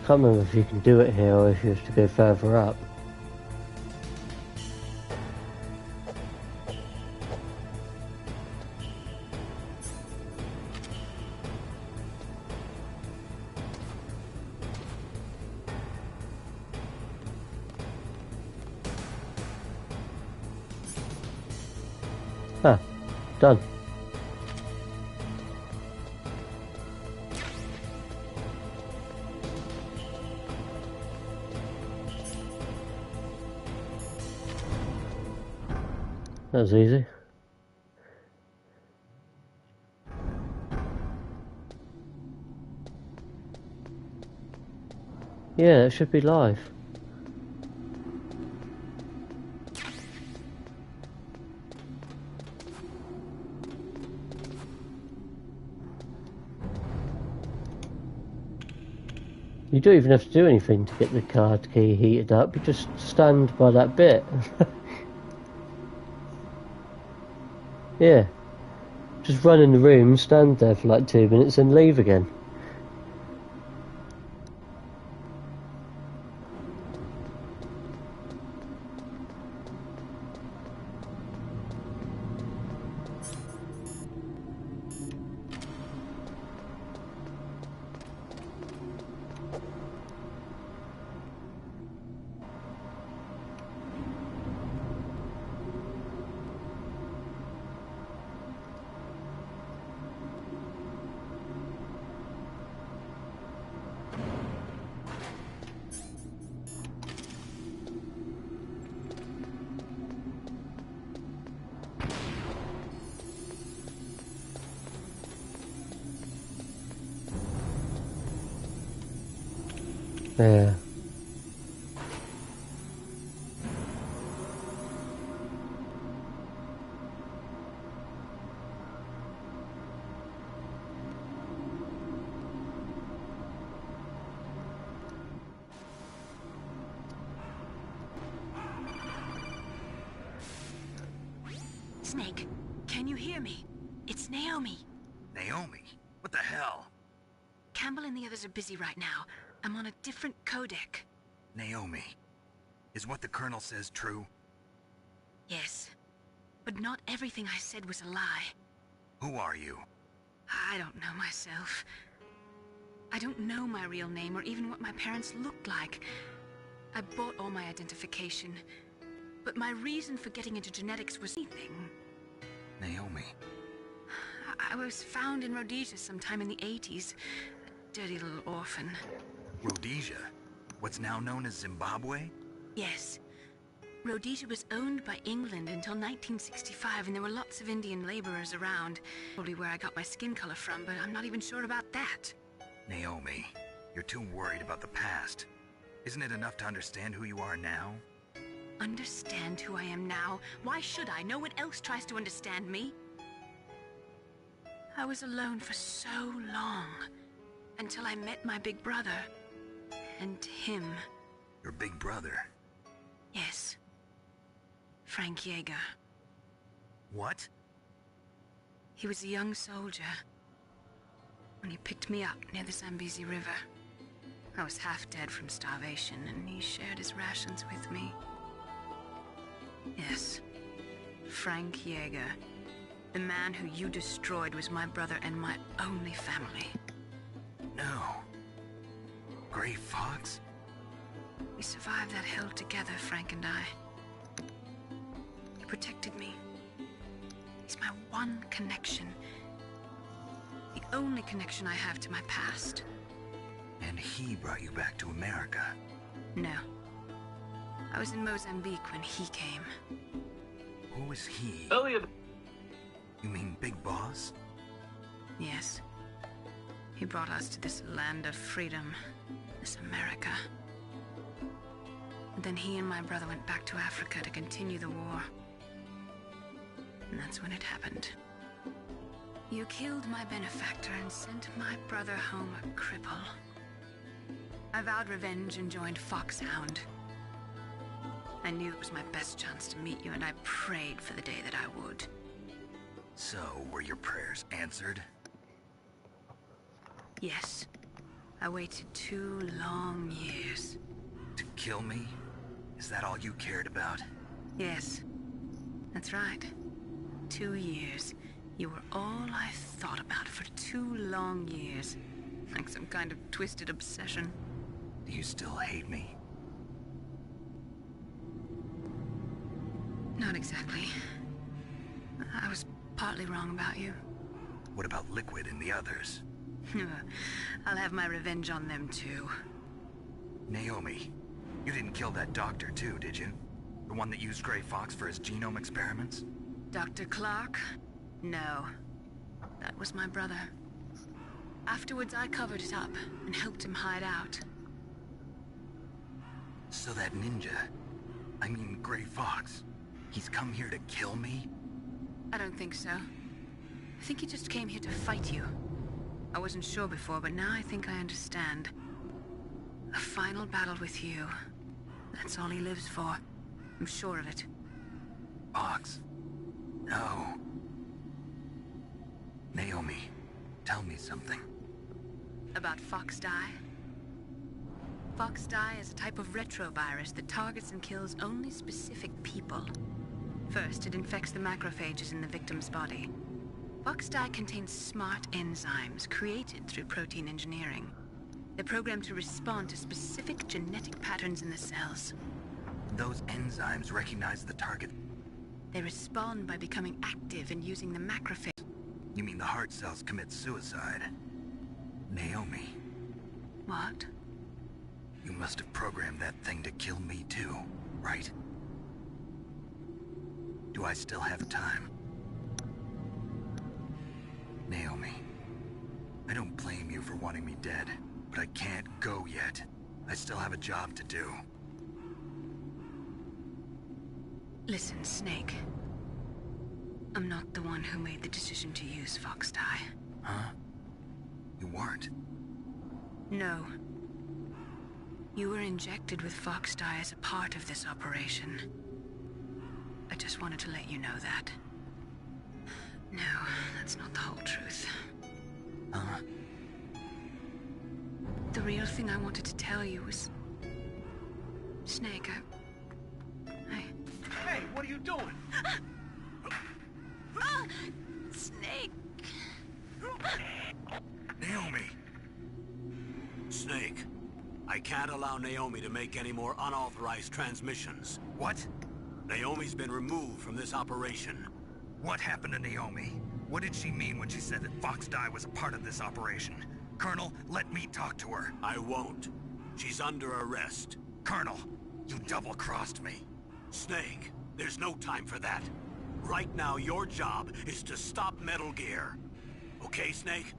Can't remember if you can do it here or if you have to go further up. Ah, done. That was easy. Yeah, it should be live. You don't even have to do anything to get the card key heated up, you just stand by that bit. Yeah. Just run in the room, stand there for like 2 minutes and leave again. Yeah. Snake, can you hear me? It's Naomi. Naomi? What the hell? Campbell and the others are busy right now. I'm on a different codec. Naomi, is what the Colonel says true? Yes, but not everything I said was a lie. Who are you? I don't know myself. I don't know my real name or even what my parents looked like. I bought all my identification, but my reason for getting into genetics was anything. Naomi. I was found in Rhodesia sometime in the 80s. A dirty little orphan. Rhodesia? What's now known as Zimbabwe? Yes. Rhodesia was owned by England until 1965, and there were lots of Indian laborers around. Probably where I got my skin color from, but I'm not even sure about that. Naomi, you're too worried about the past. Isn't it enough to understand who you are now? Understand who I am now? Why should I? No one else tries to understand me. I was alone for so long, until I met my big brother. And him. Your big brother? Yes. Frank Yeager. What? He was a young soldier when he picked me up near the Zambezi River. I was half dead from starvation, and he shared his rations with me. Yes, Frank Yeager. The man who you destroyed was my brother and my only family. No. Gray Fox? We survived that hell together, Frank and I. He protected me. He's my one connection. The only connection I have to my past. And he brought you back to America? No. I was in Mozambique when he came. Who is he? Elliot! You mean Big Boss? Yes. He brought us to this land of freedom. This America. And then he and my brother went back to Africa to continue the war. And that's when it happened. You killed my benefactor and sent my brother home a cripple. I vowed revenge and joined Foxhound. I knew it was my best chance to meet you, and I prayed for the day that I would. So, were your prayers answered? Yes. I waited 2 long years. To kill me? Is that all you cared about? Yes, that's right. 2 years. You were all I thought about for 2 long years. Like some kind of twisted obsession. Do you still hate me? Not exactly. I was partly wrong about you. What about Liquid and the others? I'll have my revenge on them too. Naomi, you didn't kill that doctor too, did you? The one that used Grey Fox for his genome experiments? Dr. Clark? No. That was my brother. Afterwards, I covered it up and helped him hide out. So that ninja, I mean Grey Fox, he's come here to kill me? I don't think so. I think he just came here to fight you. I wasn't sure before, but now I think I understand. A final battle with you. That's all he lives for. I'm sure of it. Fox? No. Naomi, tell me something. About Fox Die? Fox Die is a type of retrovirus that targets and kills only specific people. First, it infects the macrophages in the victim's body. Fox Die contains smart enzymes created through protein engineering. They're programmed to respond to specific genetic patterns in the cells. Those enzymes recognize the target. They respond by becoming active and using the macrophage. You mean the heart cells commit suicide? Naomi. What? You must have programmed that thing to kill me too, right? Do I still have time? Naomi, I don't blame you for wanting me dead, but I can't go yet. I still have a job to do. Listen, Snake. I'm not the one who made the decision to use Fox Die. Huh? You weren't? No. You were injected with Fox Die as a part of this operation. I just wanted to let you know that. No, that's not the whole truth. Huh? The real thing I wanted to tell you was... Snake, Hey, what are you doing? Snake! Naomi! Snake, I can't allow Naomi to make any more unauthorized transmissions. What? Naomi's been removed from this operation. What happened to Naomi? What did she mean when she said that Fox Die was a part of this operation? Colonel, let me talk to her. I won't. She's under arrest. Colonel, you double-crossed me. Snake, there's no time for that. Right now, your job is to stop Metal Gear. Okay, Snake?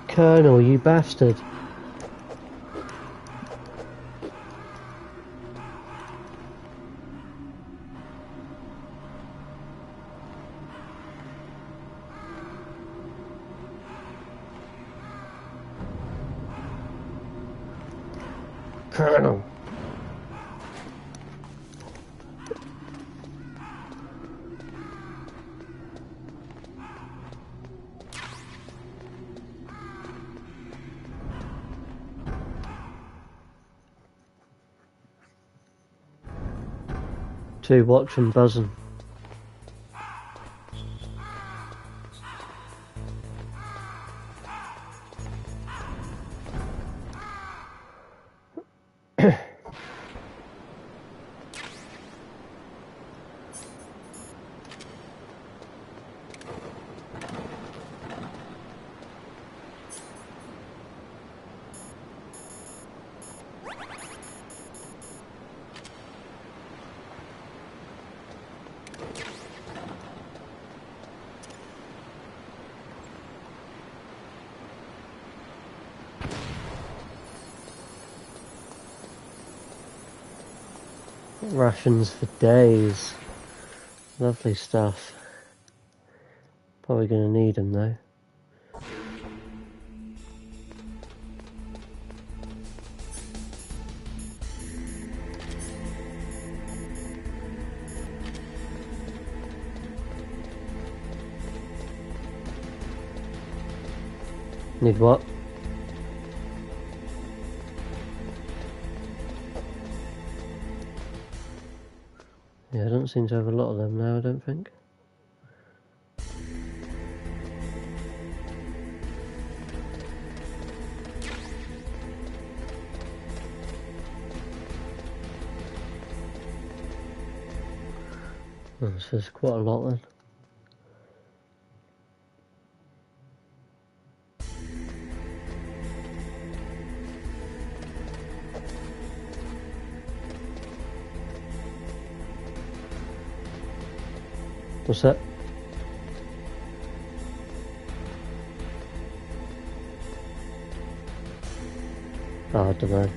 Colonel, you bastard. Colonel. Two watching buzzing. Rations for days. Lovely stuff. Probably going to need them though. Need what? Yeah, I don't seem to have a lot of them now, I don't think. Oh, so there's quite a lot then. What's that? Oh, I don't know.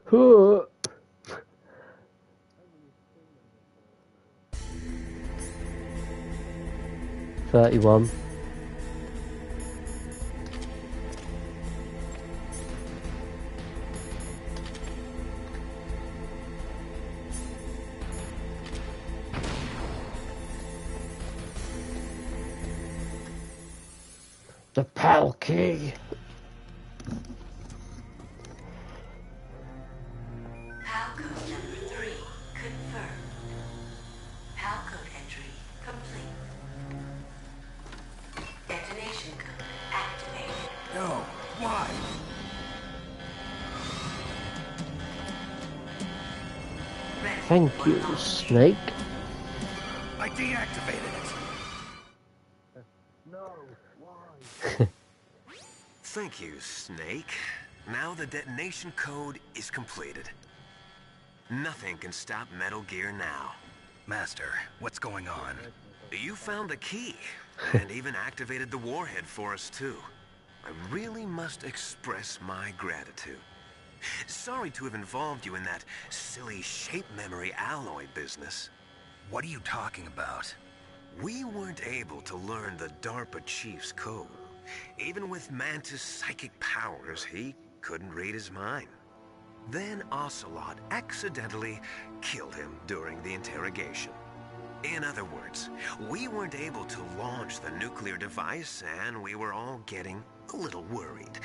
Huh. 31. The PAL key. PAL code number 3 confirmed. PAL code entry complete. Detonation code activated. No, why? Ready Thank for you, launch. Snake. I deactivated it. Thank you, Snake. Now the detonation code is completed. Nothing can stop Metal Gear now. Master, what's going on? You found the key, and even activated the warhead for us, too. I really must express my gratitude. Sorry to have involved you in that silly shape memory alloy business. What are you talking about? We weren't able to learn the DARPA chief's code. Even with Mantis' psychic powers, he couldn't read his mind. Then Ocelot accidentally killed him during the interrogation. In other words, we weren't able to launch the nuclear device, and we were all getting a little worried.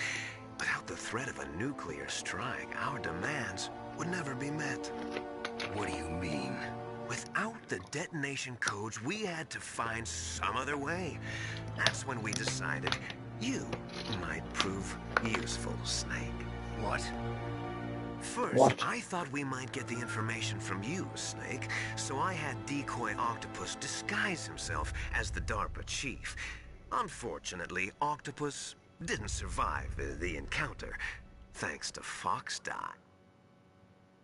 Without the threat of a nuclear strike, our demands would never be met. What do you mean? Without the detonation codes, we had to find some other way. That's when we decided you might prove useful, Snake. What? First, What? I thought we might get the information from you, Snake, so I had Decoy Octopus disguise himself as the DARPA chief. Unfortunately, Octopus didn't survive the encounter, thanks to Fox Die.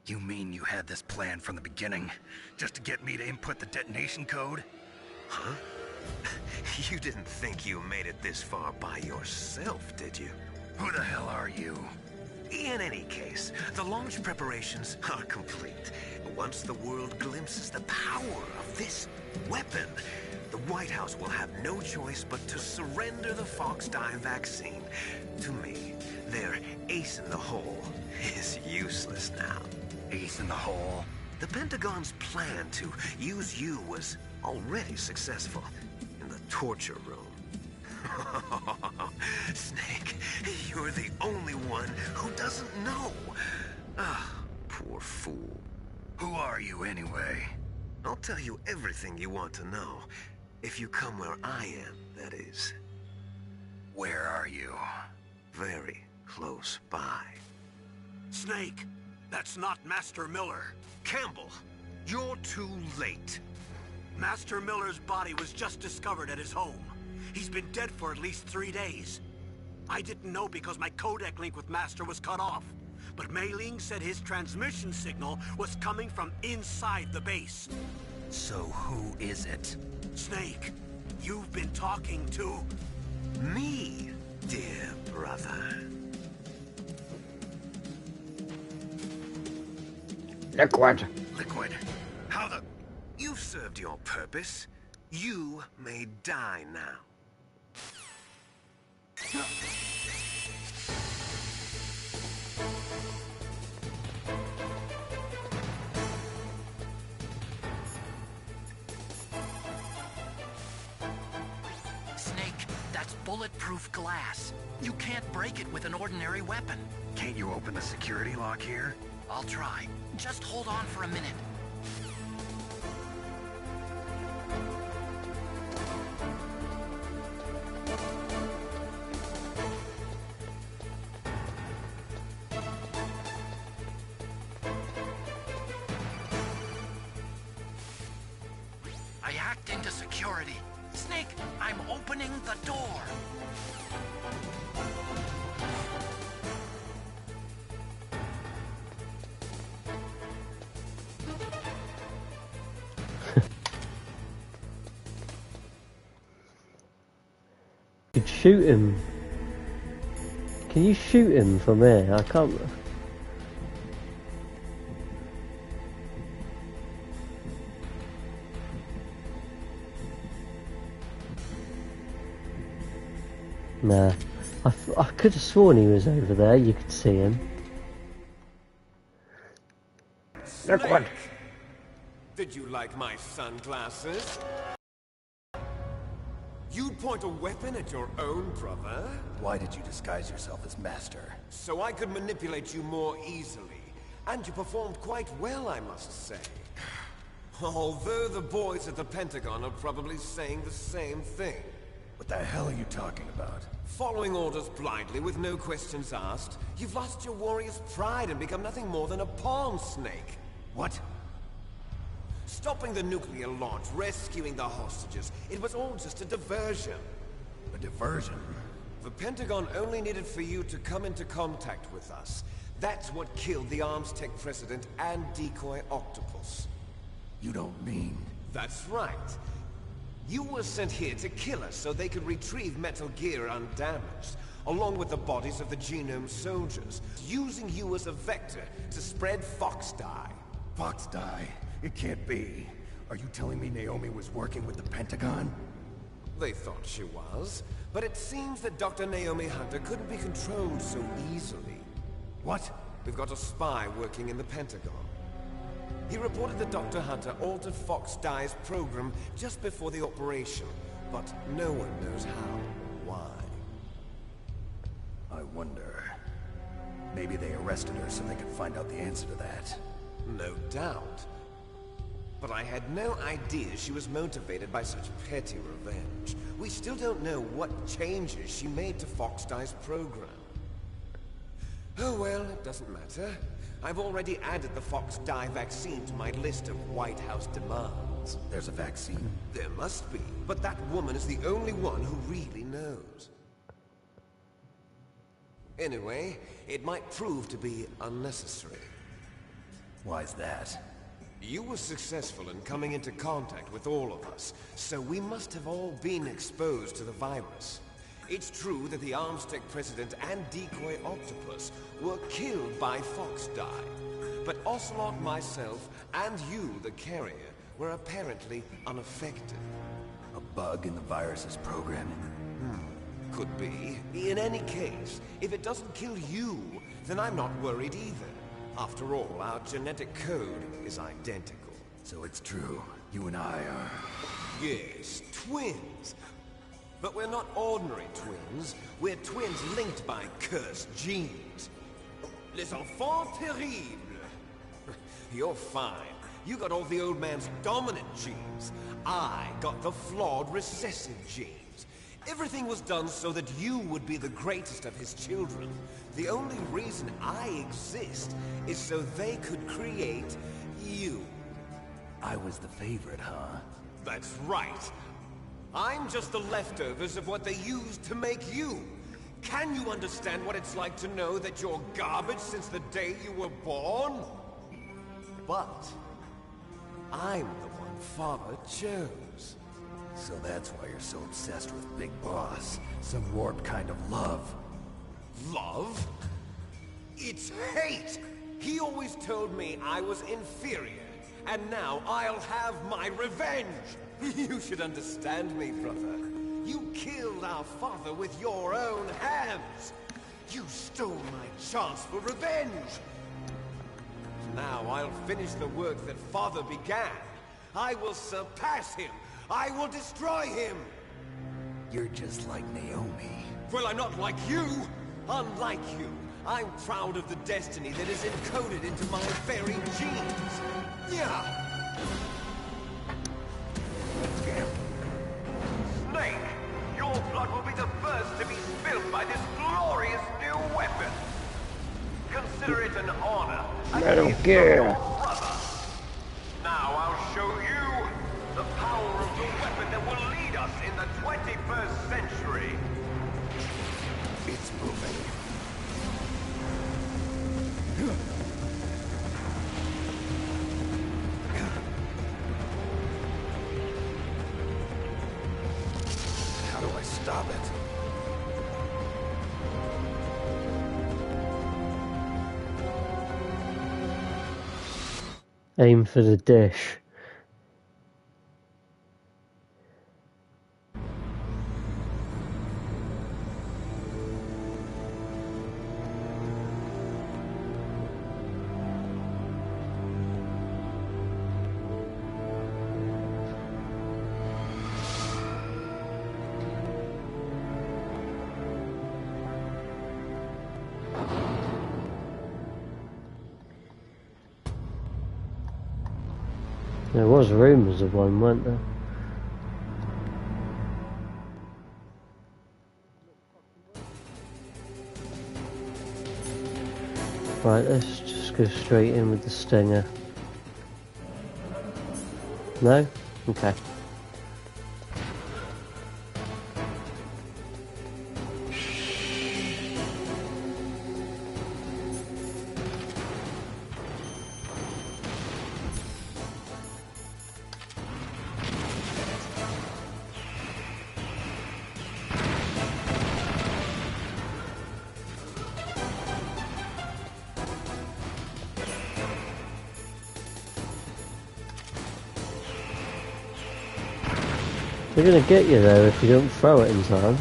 You mean you had this plan from the beginning? Just to get me to input the detonation code? Huh? You didn't think you made it this far by yourself, did you? Who the hell are you? In any case, the launch preparations are complete. Once the world glimpses the power of this weapon, the White House will have no choice but to surrender the Fox Die vaccine to me. Their ace in the hole is useless now. Ace in the hole? The Pentagon's plan to use you was already successful in the torture room. Snake, you're the only one who doesn't know. Ah, poor fool. Who are you anyway? I'll tell you everything you want to know. If you come where I am, that is. Where are you? Very close by. Snake, that's not Master Miller. Campbell, you're too late. Master Miller's body was just discovered at his home. He's been dead for at least 3 days. I didn't know because my codec link with Master was cut off. But Mei Ling said his transmission signal was coming from inside the base. So who is it? Snake, you've been talking to... me. dear brother. Liquid! Liquid, how the... You've served your purpose. You may die now. Snake, that's bulletproof glass. You can't break it with an ordinary weapon. Can't you open the security lock here? I'll try. Just hold on for a minute. I hacked into security. Snake, I'm opening the door. You could shoot him. Can you shoot him from here? I can't. Nah. I could have sworn he was over there. You could see him. Liquid! Did you like my sunglasses? You'd point a weapon at your own brother? Why did you disguise yourself as Master? So I could manipulate you more easily. And you performed quite well, I must say. Although the boys at the Pentagon are probably saying the same thing. What the hell are you talking about? Following orders blindly with no questions asked, you've lost your warrior's pride and become nothing more than a pawn, Snake. What? Stopping the nuclear launch, rescuing the hostages, it was all just a diversion. A diversion? The Pentagon only needed for you to come into contact with us. That's what killed the Armstech president and decoy Octopus. You don't mean... That's right. You were sent here to kill us so they could retrieve Metal Gear undamaged, along with the bodies of the Genome soldiers, using you as a vector to spread Fox Dye. Fox Dye? It can't be. Are you telling me Naomi was working with the Pentagon? They thought she was, but it seems that Dr. Naomi Hunter couldn't be controlled so easily. What? We've got a spy working in the Pentagon. He reported that Dr. Hunter altered Fox Dye's program just before the operation, but no one knows how or why. I wonder... Maybe they arrested her so they could find out the answer to that. No doubt. But I had no idea she was motivated by such petty revenge. We still don't know what changes she made to Fox Dye's program. Oh well, it doesn't matter. I've already added the Fox Dye vaccine to my list of White House demands. There's a vaccine? There must be, but that woman is the only one who really knows. Anyway, it might prove to be unnecessary. Why's that? You were successful in coming into contact with all of us, so we must have all been exposed to the virus. It's true that the Armstech president and decoy Octopus were killed by Fox Dye, but Ocelot, myself, and you, the carrier, were apparently unaffected. A bug in the virus's programming? Could be. In any case, if it doesn't kill you, then I'm not worried either. After all, our genetic code is identical. So it's true. You and I are... Yes, twins. But we're not ordinary twins. We're twins linked by cursed genes. Les enfants terribles. You're fine. You got all the old man's dominant genes. I got the flawed recessive genes. Everything was done so that you would be the greatest of his children. The only reason I exist is so they could create you. I was the favorite, huh? That's right. I'm just the leftovers of what they used to make you. Can you understand what it's like to know that you're garbage since the day you were born? But I'm the one Father chose. So that's why you're so obsessed with Big Boss. Some warped kind of love. Love? It's hate! He always told me I was inferior, and now I'll have my revenge! You should understand me, brother. You killed our father with your own hands! You stole my chance for revenge! Now I'll finish the work that father began. I will surpass him! I will destroy him! You're just like Naomi. Well, I'm not like you! Unlike you, I'm proud of the destiny that is encoded into my very genes! Yeah! Snake! Your blood will be the first to be spilled by this glorious new weapon! Consider it an honor. I don't care. Now I'll show you the power of the weapon that will lead us in the 21st century. It's moving. How do I stop it? Aim for the dish. There was rumours of one, weren't there? Right, let's just go straight in with the stinger. No? Okay. They're gonna get you though if you don't throw it in time.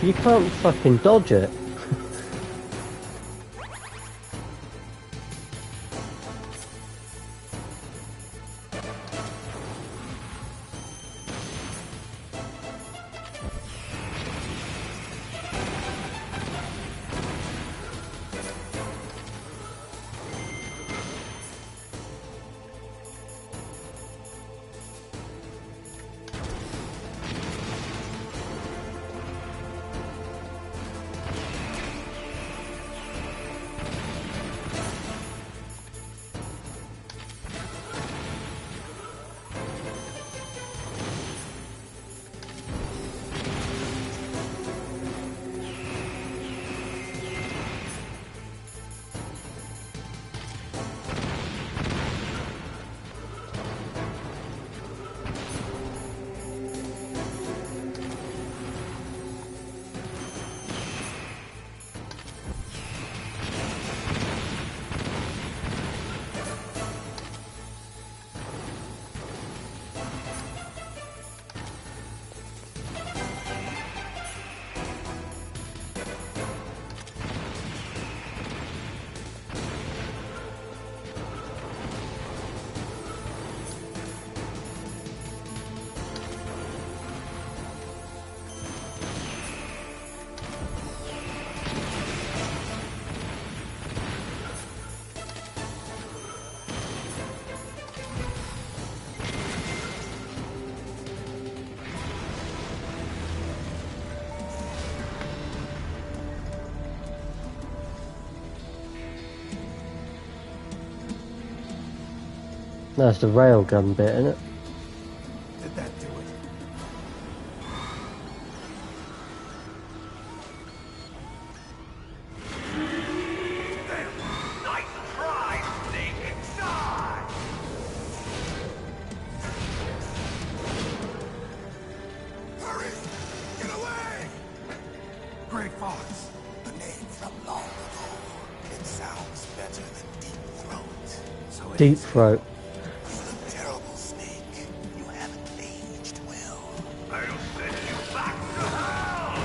You can't fucking dodge it. That's the railgun bit, isn't it? Did that do it? Nice try, Snake! Die! Hurry! Get away! Grey Fox. A name from long ago. It sounds better than Deep Throat. So it Deep is. Throat. You look terrible, Snake. You haven't aged well. I'll send you back to hell!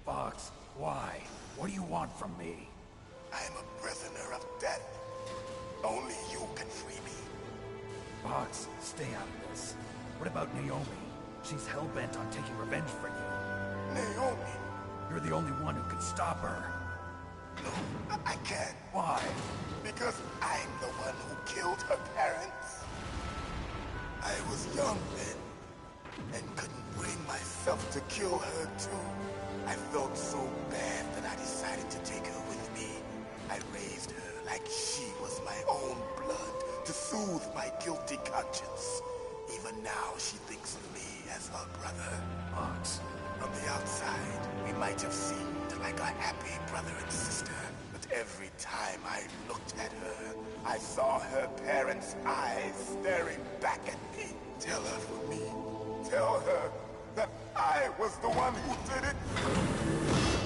Fox, why? What do you want from me? I am a prisoner of death. Only you can free me. Fox, stay out of this. What about Naomi? She's hell-bent on taking revenge for you. Naomi? You're the only one who can stop her. No, I can't. Why? Because I'm the one who killed her parents. I was young then, and couldn't bring myself to kill her too. I felt so bad that I decided to take her with me. I raised her like she was my own blood to soothe my guilty conscience. Even now, she thinks of me as her brother. Fox, from the outside, we might have seemed like a happy brother and sister. But every time I looked at her, I saw her parents' eyes staring back at me. Tell her for me. Tell her that I was the one who did it.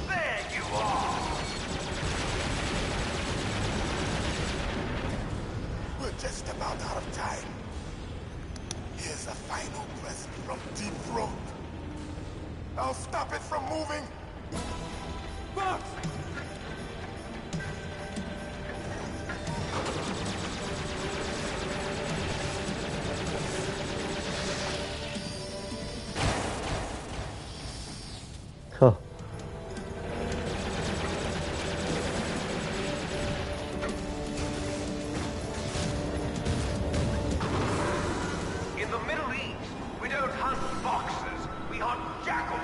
There you are! We're just about out of time. Here's a final present from Deep Throat. I'll stop it from moving. Fox! Huh. In the Middle East, we don't hunt foxes, we hunt jackals.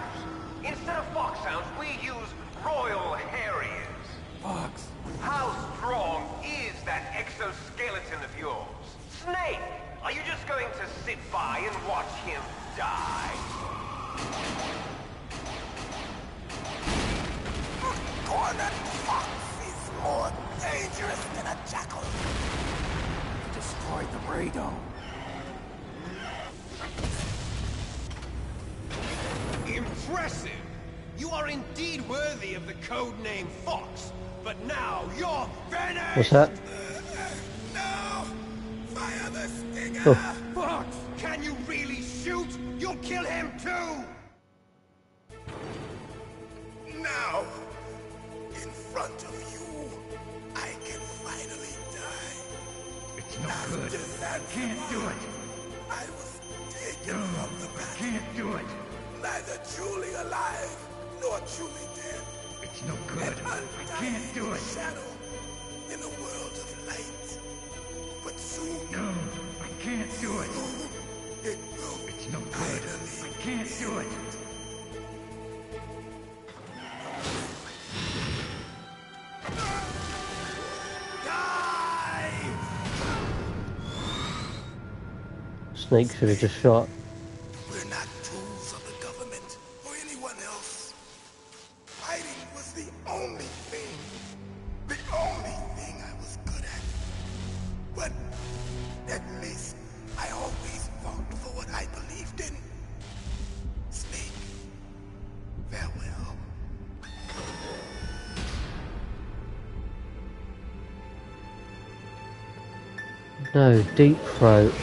Instead of foxhounds, we use royal harriers. Fox! How strong is that exoskeleton of yours? Snake, are you just going to sit by and watch him die? Cornered Fox is more dangerous than a jackal. Destroyed the radome. Impressive! You are indeed worthy of the code name Fox, but now you're finished! What's that? No! Fire the stinger! Oh. Fox, can you really shoot? You'll kill him too! Now, in front of you, I can finally die. It's no good. Can't do it. I was taken from the battle. Can't do it. Neither truly alive, nor truly dead. It's no good. I can't do it. Shadow in a world of light. But soon, No, I can't do it. it will It's no good. I can't do it. Snake should have just shot. We're not tools of the government or anyone else. Fighting was the only thing I was good at. But at least I always fought for what I believed in. Snake, farewell. No, Deep Throat.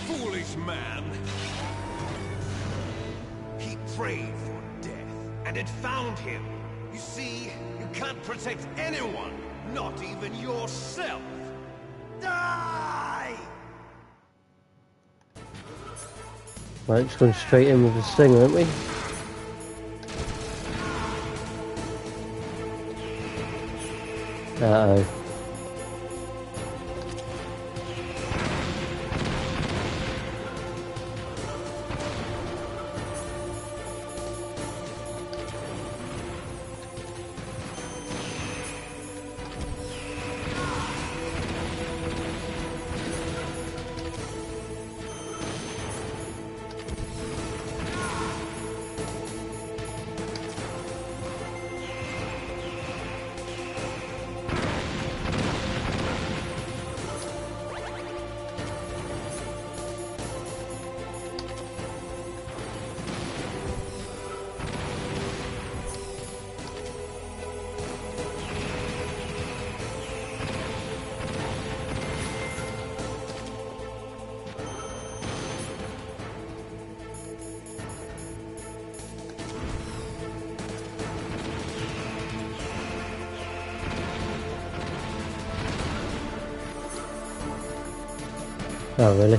Foolish man. He prayed for death, and it found him. You see, you can't protect anyone, not even yourself. Die! Right, just going straight in with the stinger, aren't we? Uh-oh. Oh, really?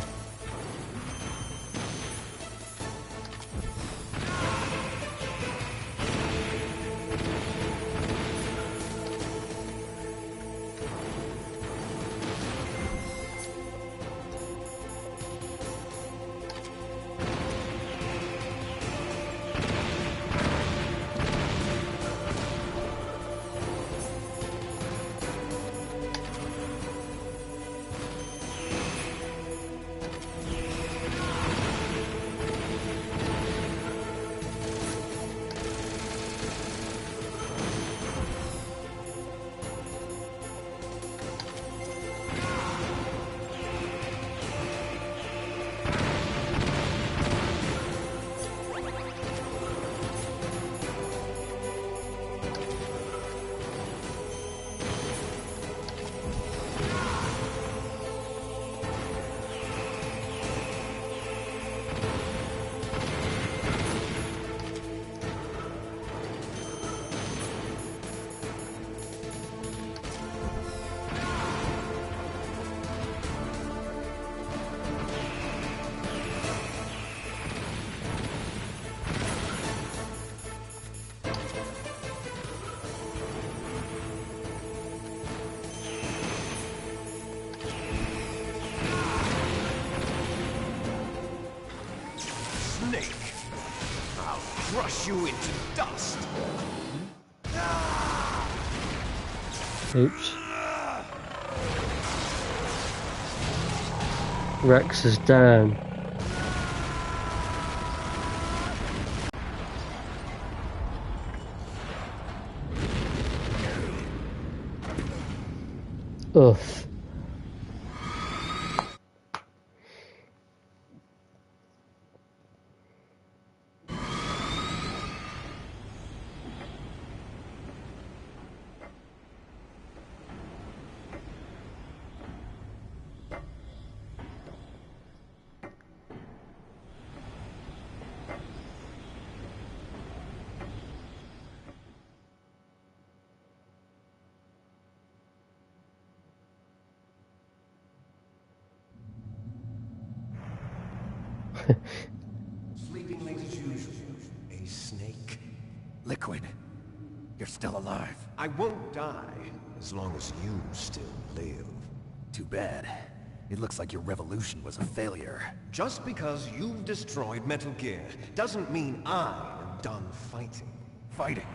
Snake! I'll crush you into dust! Oops. Rex is down. Oof. Sleeping late as usual. A snake? Liquid, you're still alive. I won't die as long as you still live. Too bad. It looks like your revolution was a failure. Just because you've destroyed Metal Gear doesn't mean I am done fighting. Fighting?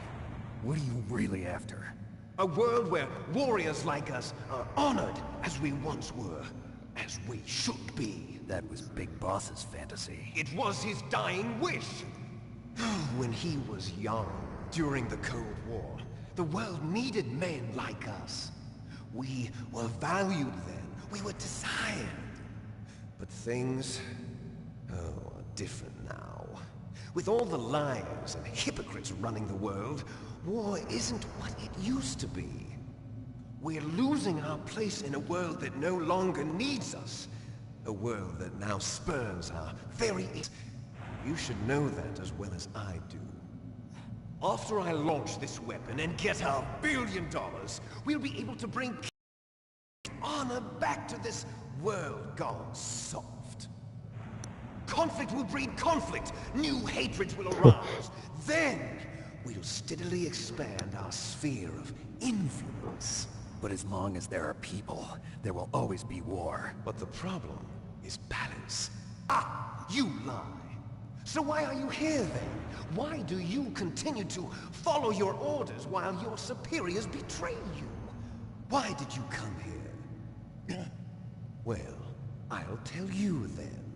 What are you really after? A world where warriors like us are honored as we once were, as we should be. That was Big Boss's fantasy. It was his dying wish. When he was young, during the Cold War, the world needed men like us. We were valued then. We were desired. But things, are different now. With all the liars and hypocrites running the world, war isn't what it used to be. We're losing our place in a world that no longer needs us. A world that now spurns our very... You should know that as well as I do. After I launch this weapon and get our $1 billion, we'll be able to bring honor back to this world gone soft. Conflict will breed conflict. New hatreds will arise. Then, we'll steadily expand our sphere of influence. But as long as there are people, there will always be war. But the problem is balance. Ah, you lie. So why are you here then? Why do you continue to follow your orders while your superiors betray you? Why did you come here? Well, I'll tell you then.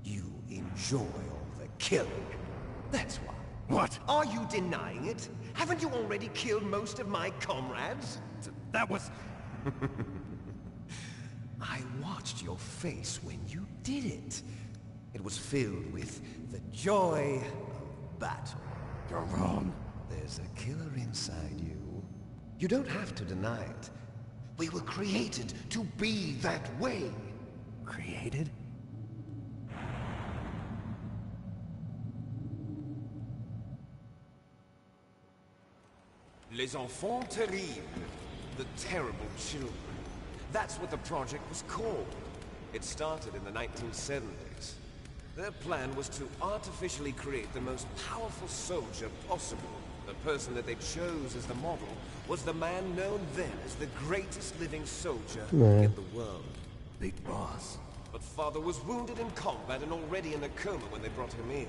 You enjoy all the killing. That's why. What? Are you denying it? Haven't you already killed most of my comrades? That was... I watched your face when you did it. It was filled with the joy of battle. You're wrong. There's a killer inside you. You don't have to deny it. We were created to be that way. Created? Les Enfants Terribles. The Terrible Children. That's what the project was called. It started in the 1970s. Their plan was to artificially create the most powerful soldier possible. The person that they chose as the model was the man known then as the greatest living soldier in the world. Big Boss. But Father was wounded in combat and already in a coma when they brought him in.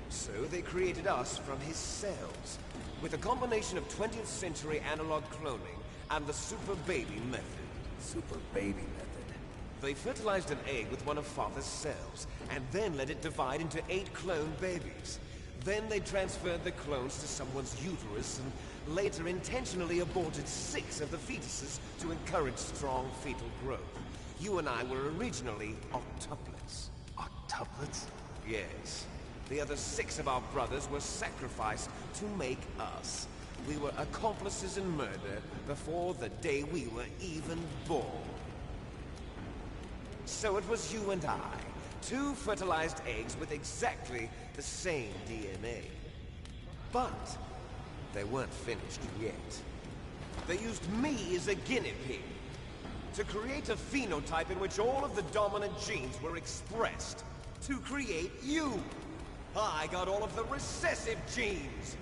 So they created us from his cells, with a combination of 20th century analog cloning and the Super Baby method. Super Baby method. They fertilized an egg with one of Father's cells, and then let it divide into 8 clone babies. Then they transferred the clones to someone's uterus, and later intentionally aborted 6 of the fetuses to encourage strong fetal growth. You and I were originally octuplets. Octuplets? Yes. The other 6 of our brothers were sacrificed to make us. We were accomplices in murder before the day we were even born. So it was you and I, 2 fertilized eggs with exactly the same DNA. But they weren't finished yet. They used me as a guinea pig to create a phenotype in which all of the dominant genes were expressed to create you. I got all of the recessive genes.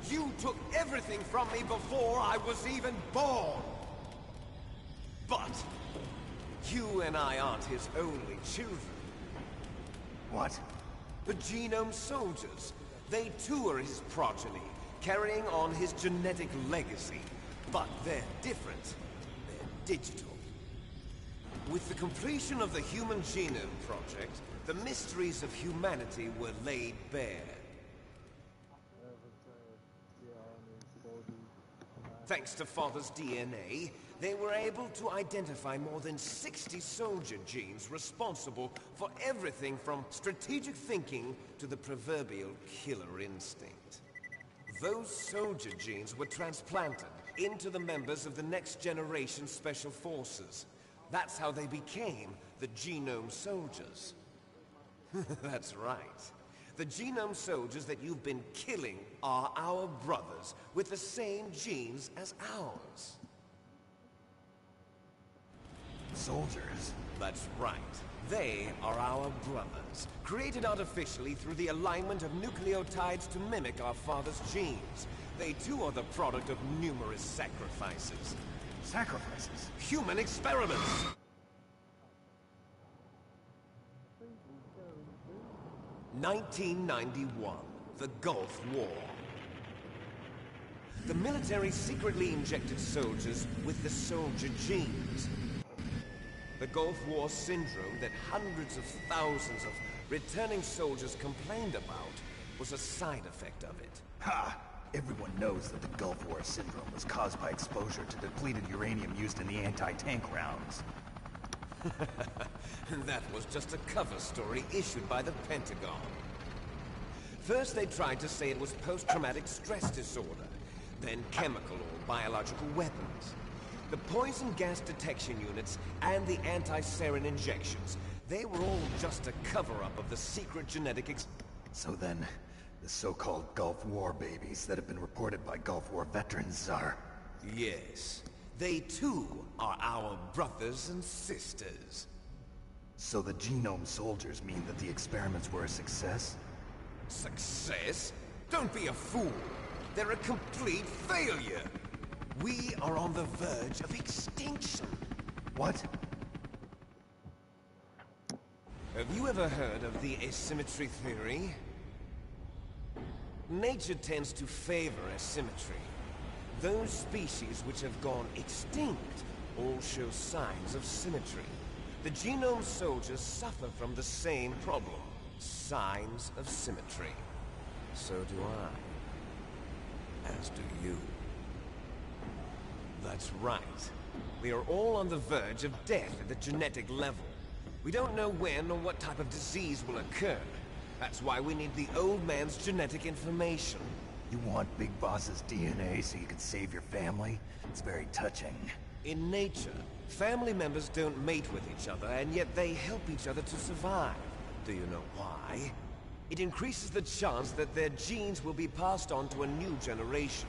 You took everything from me before I was even born. But you and I aren't his only children. What? The Genome Soldiers. They too are his progeny, carrying on his genetic legacy. But they're different. They're digital. With the completion of the Human Genome Project, the mysteries of humanity were laid bare. Thanks to Father's DNA, they were able to identify more than 60 soldier genes responsible for everything from strategic thinking to the proverbial killer instinct. Those soldier genes were transplanted into the members of the next generation Special Forces. That's how they became the Genome Soldiers. That's right. The Genome Soldiers that you've been killing are our brothers, with the same genes as ours. Soldiers? That's right. They are our brothers, created artificially through the alignment of nucleotides to mimic our father's genes. They too are the product of numerous sacrifices. Sacrifices? Human experiments! (1991), the Gulf War. The military secretly injected soldiers with the soldier genes. The Gulf War syndrome that hundreds of thousands of returning soldiers complained about was a side effect of it. Ha! Everyone knows that the Gulf War syndrome was caused by exposure to depleted uranium used in the anti-tank rounds. That was just a cover story issued by the Pentagon. First they tried to say it was post-traumatic stress disorder, then chemical or biological weapons. The poison gas detection units and the anti-sarin injections, they were all just a cover-up of the secret genetic So then, the so-called Gulf War babies that have been reported by Gulf War veterans are... Yes. They too are our brothers and sisters. So the genome soldiers mean that the experiments were a success? Success? Don't be a fool. They're a complete failure. We are on the verge of extinction. What? Have you ever heard of the asymmetry theory? Nature tends to favor asymmetry. Those species which have gone extinct all show signs of symmetry. The genome soldiers suffer from the same problem. Signs of symmetry. So do I. As do you. That's right. We are all on the verge of death at the genetic level. We don't know when or what type of disease will occur. That's why we need the old man's genetic information. You want Big Boss's DNA so you can save your family? It's very touching. In nature, family members don't mate with each other, and yet they help each other to survive. Do you know why? It increases the chance that their genes will be passed on to a new generation.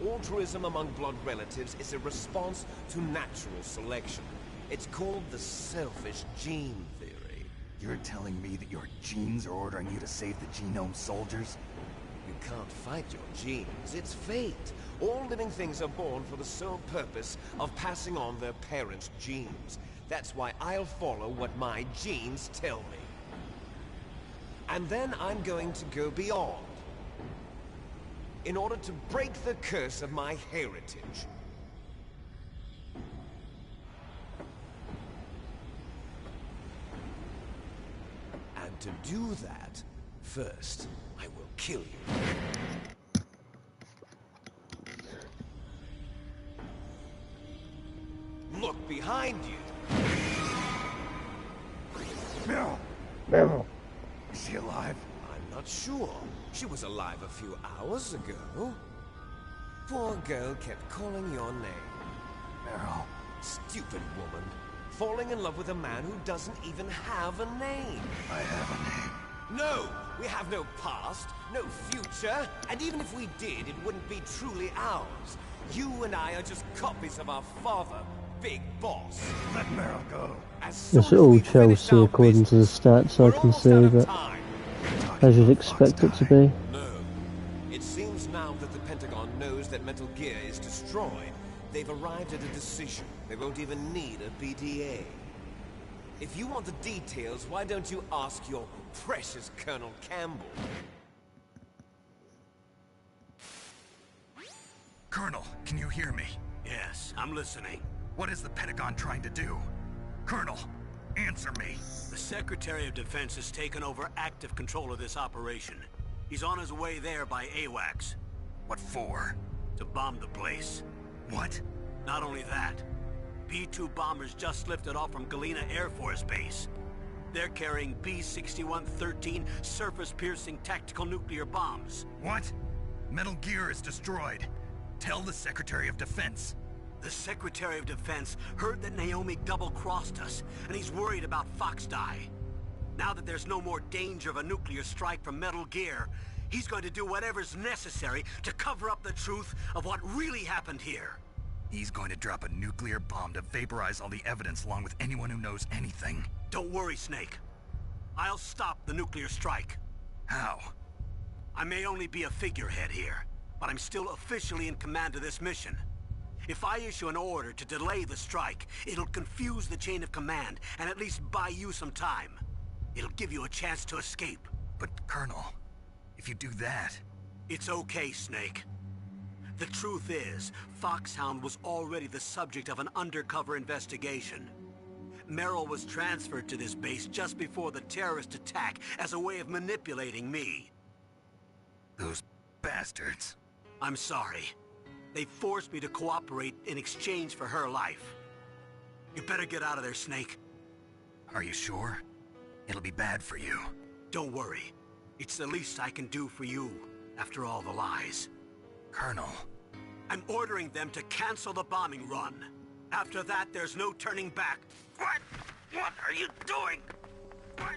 Altruism among blood relatives is a response to natural selection. It's called the selfish gene theory. You're telling me that your genes are ordering you to save the genome soldiers? You can't fight your genes. It's fate. All living things are born for the sole purpose of passing on their parents' genes. That's why I'll follow what my genes tell me. And then I'm going to go beyond. In order to break the curse of my heritage. And to do that, first, I will kill you. Look behind you. Meryl! Meryl! Is she alive? I'm not sure. She was alive a few hours ago. Poor girl kept calling your name. Meryl. Stupid woman. Falling in love with a man who doesn't even have a name. I have a name. No! We have no past, no future, and even if we did, it wouldn't be truly ours. You and I are just copies of our father, Big Boss. Let Meryl go. It's all Chelsea according to the stats I can see, but as you'd expect it to be. No. It seems now that the Pentagon knows that Metal Gear is destroyed. They've arrived at a decision. They won't even need a BDA. If you want the details, why don't you ask your precious Colonel Campbell? Colonel, can you hear me? Yes, I'm listening. What is the Pentagon trying to do? Colonel, answer me. The Secretary of Defense has taken over active control of this operation. He's on his way there by AWACS. What for? To bomb the place. What? Not only that, B-2 bombers just lifted off from Galena Air Force Base. They're carrying B-6113 surface-piercing tactical nuclear bombs. What? Metal Gear is destroyed. Tell the Secretary of Defense. The Secretary of Defense heard that Naomi double-crossed us, and he's worried about Foxdie. Now that there's no more danger of a nuclear strike from Metal Gear, he's going to do whatever's necessary to cover up the truth of what really happened here. He's going to drop a nuclear bomb to vaporize all the evidence along with anyone who knows anything. Don't worry, Snake. I'll stop the nuclear strike. How? I may only be a figurehead here, but I'm still officially in command of this mission. If I issue an order to delay the strike, it'll confuse the chain of command and at least buy you some time. It'll give you a chance to escape. But, Colonel, if you do that... It's okay, Snake. The truth is, Foxhound was already the subject of an undercover investigation. Meryl was transferred to this base just before the terrorist attack as a way of manipulating me. Those bastards. I'm sorry. They forced me to cooperate in exchange for her life. You better get out of there, Snake. Are you sure? It'll be bad for you. Don't worry. It's the least I can do for you, after all the lies. Colonel. I'm ordering them to cancel the bombing run. After that, there's no turning back. What? What are you doing? What?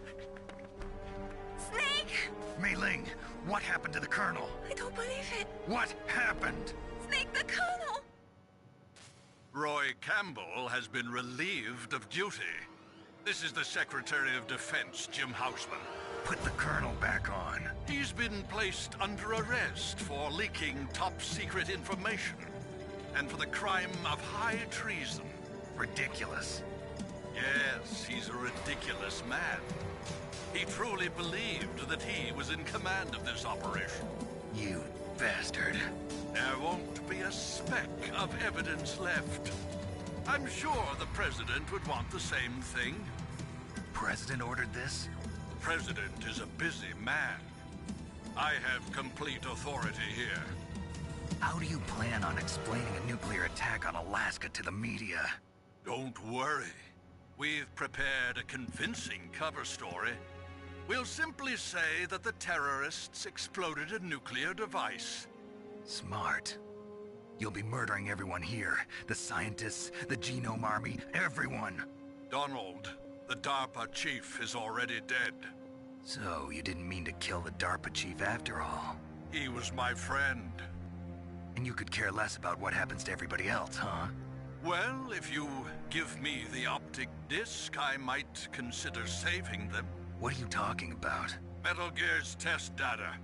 Snake! Mei Ling, what happened to the Colonel? I don't believe it. What happened? Snake, the Colonel! Roy Campbell has been relieved of duty. This is the Secretary of Defense, Jim Houseman. Put the Colonel back on. He's been placed under arrest for leaking top-secret information, and for the crime of high treason. Ridiculous. Yes, he's a ridiculous man. He truly believed that he was in command of this operation. You bastard. There won't be a speck of evidence left. I'm sure the President would want the same thing. President ordered this? President is a busy man. I have complete authority here. How do you plan on explaining a nuclear attack on Alaska to the media? Don't worry. We've prepared a convincing cover story. We'll simply say that the terrorists exploded a nuclear device. Smart. You'll be murdering everyone here. The scientists, the Genome Army, everyone. Donald, the DARPA chief, is already dead. So, you didn't mean to kill the DARPA chief after all? He was my friend. And you could care less about what happens to everybody else, huh? Well, if you give me the optic disc, I might consider saving them. What are you talking about? Metal Gear's test data.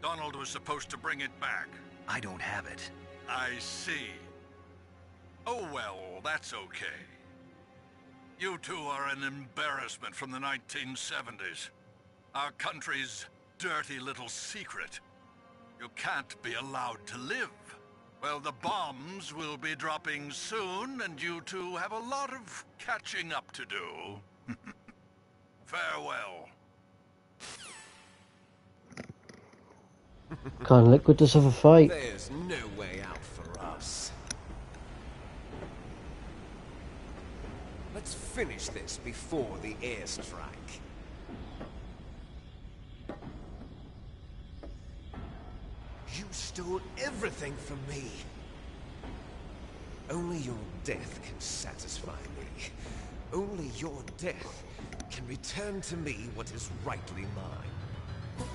Donald was supposed to bring it back. I don't have it. I see. Oh well, that's okay. You two are an embarrassment from the 1970s. Our country's dirty little secret. You can't be allowed to live. Well, the bombs will be dropping soon, and you two have a lot of catching up to do. Farewell. Can't liquid this of a fight. There's no way out for us. Let's finish this before the airstrike. You stole everything from me. Only your death can satisfy me. Only your death can return to me what is rightly mine.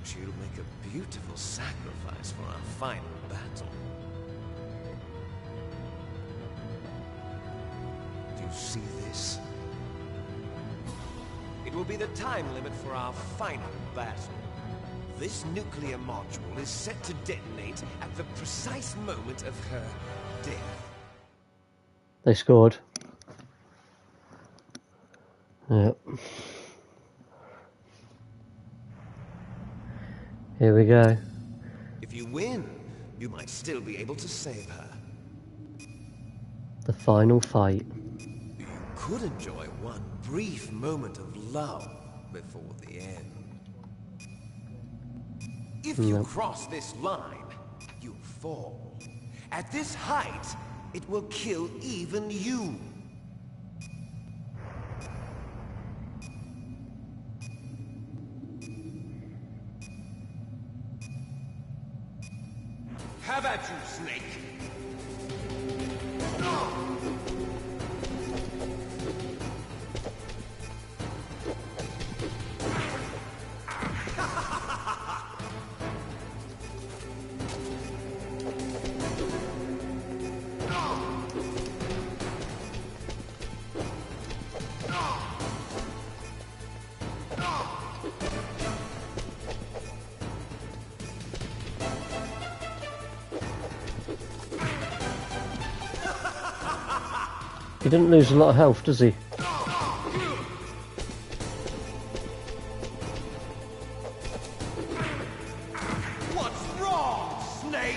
She'll make a beautiful sacrifice for our final battle. Do you see this? It will be the time limit for our final battle. This nuclear module is set to detonate at the precise moment of her death. They scored. Yep. Here we go. If you win, you might still be able to save her. The final fight. You could enjoy one brief moment of love before the end. If you cross this line, you fall. At this height, it will kill even you. Have at you, Snake! He didn't lose a lot of health, does he? What's wrong, Snake?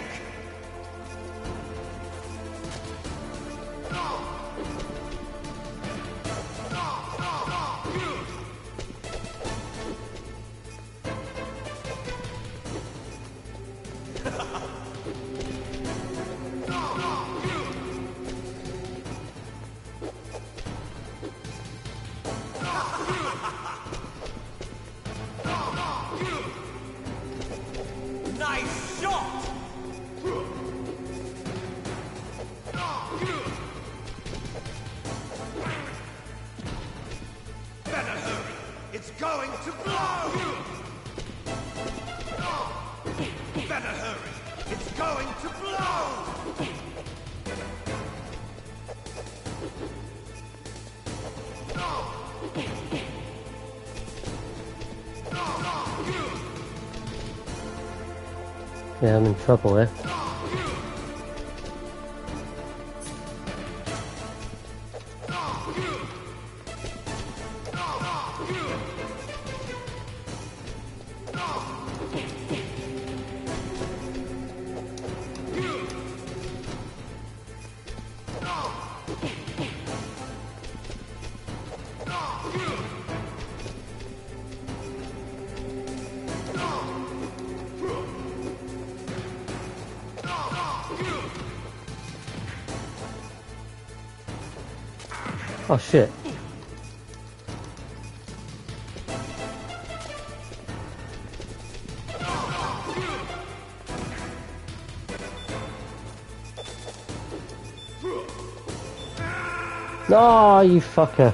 Yeah, I'm in trouble here. Oh shit. Oh, you fucker.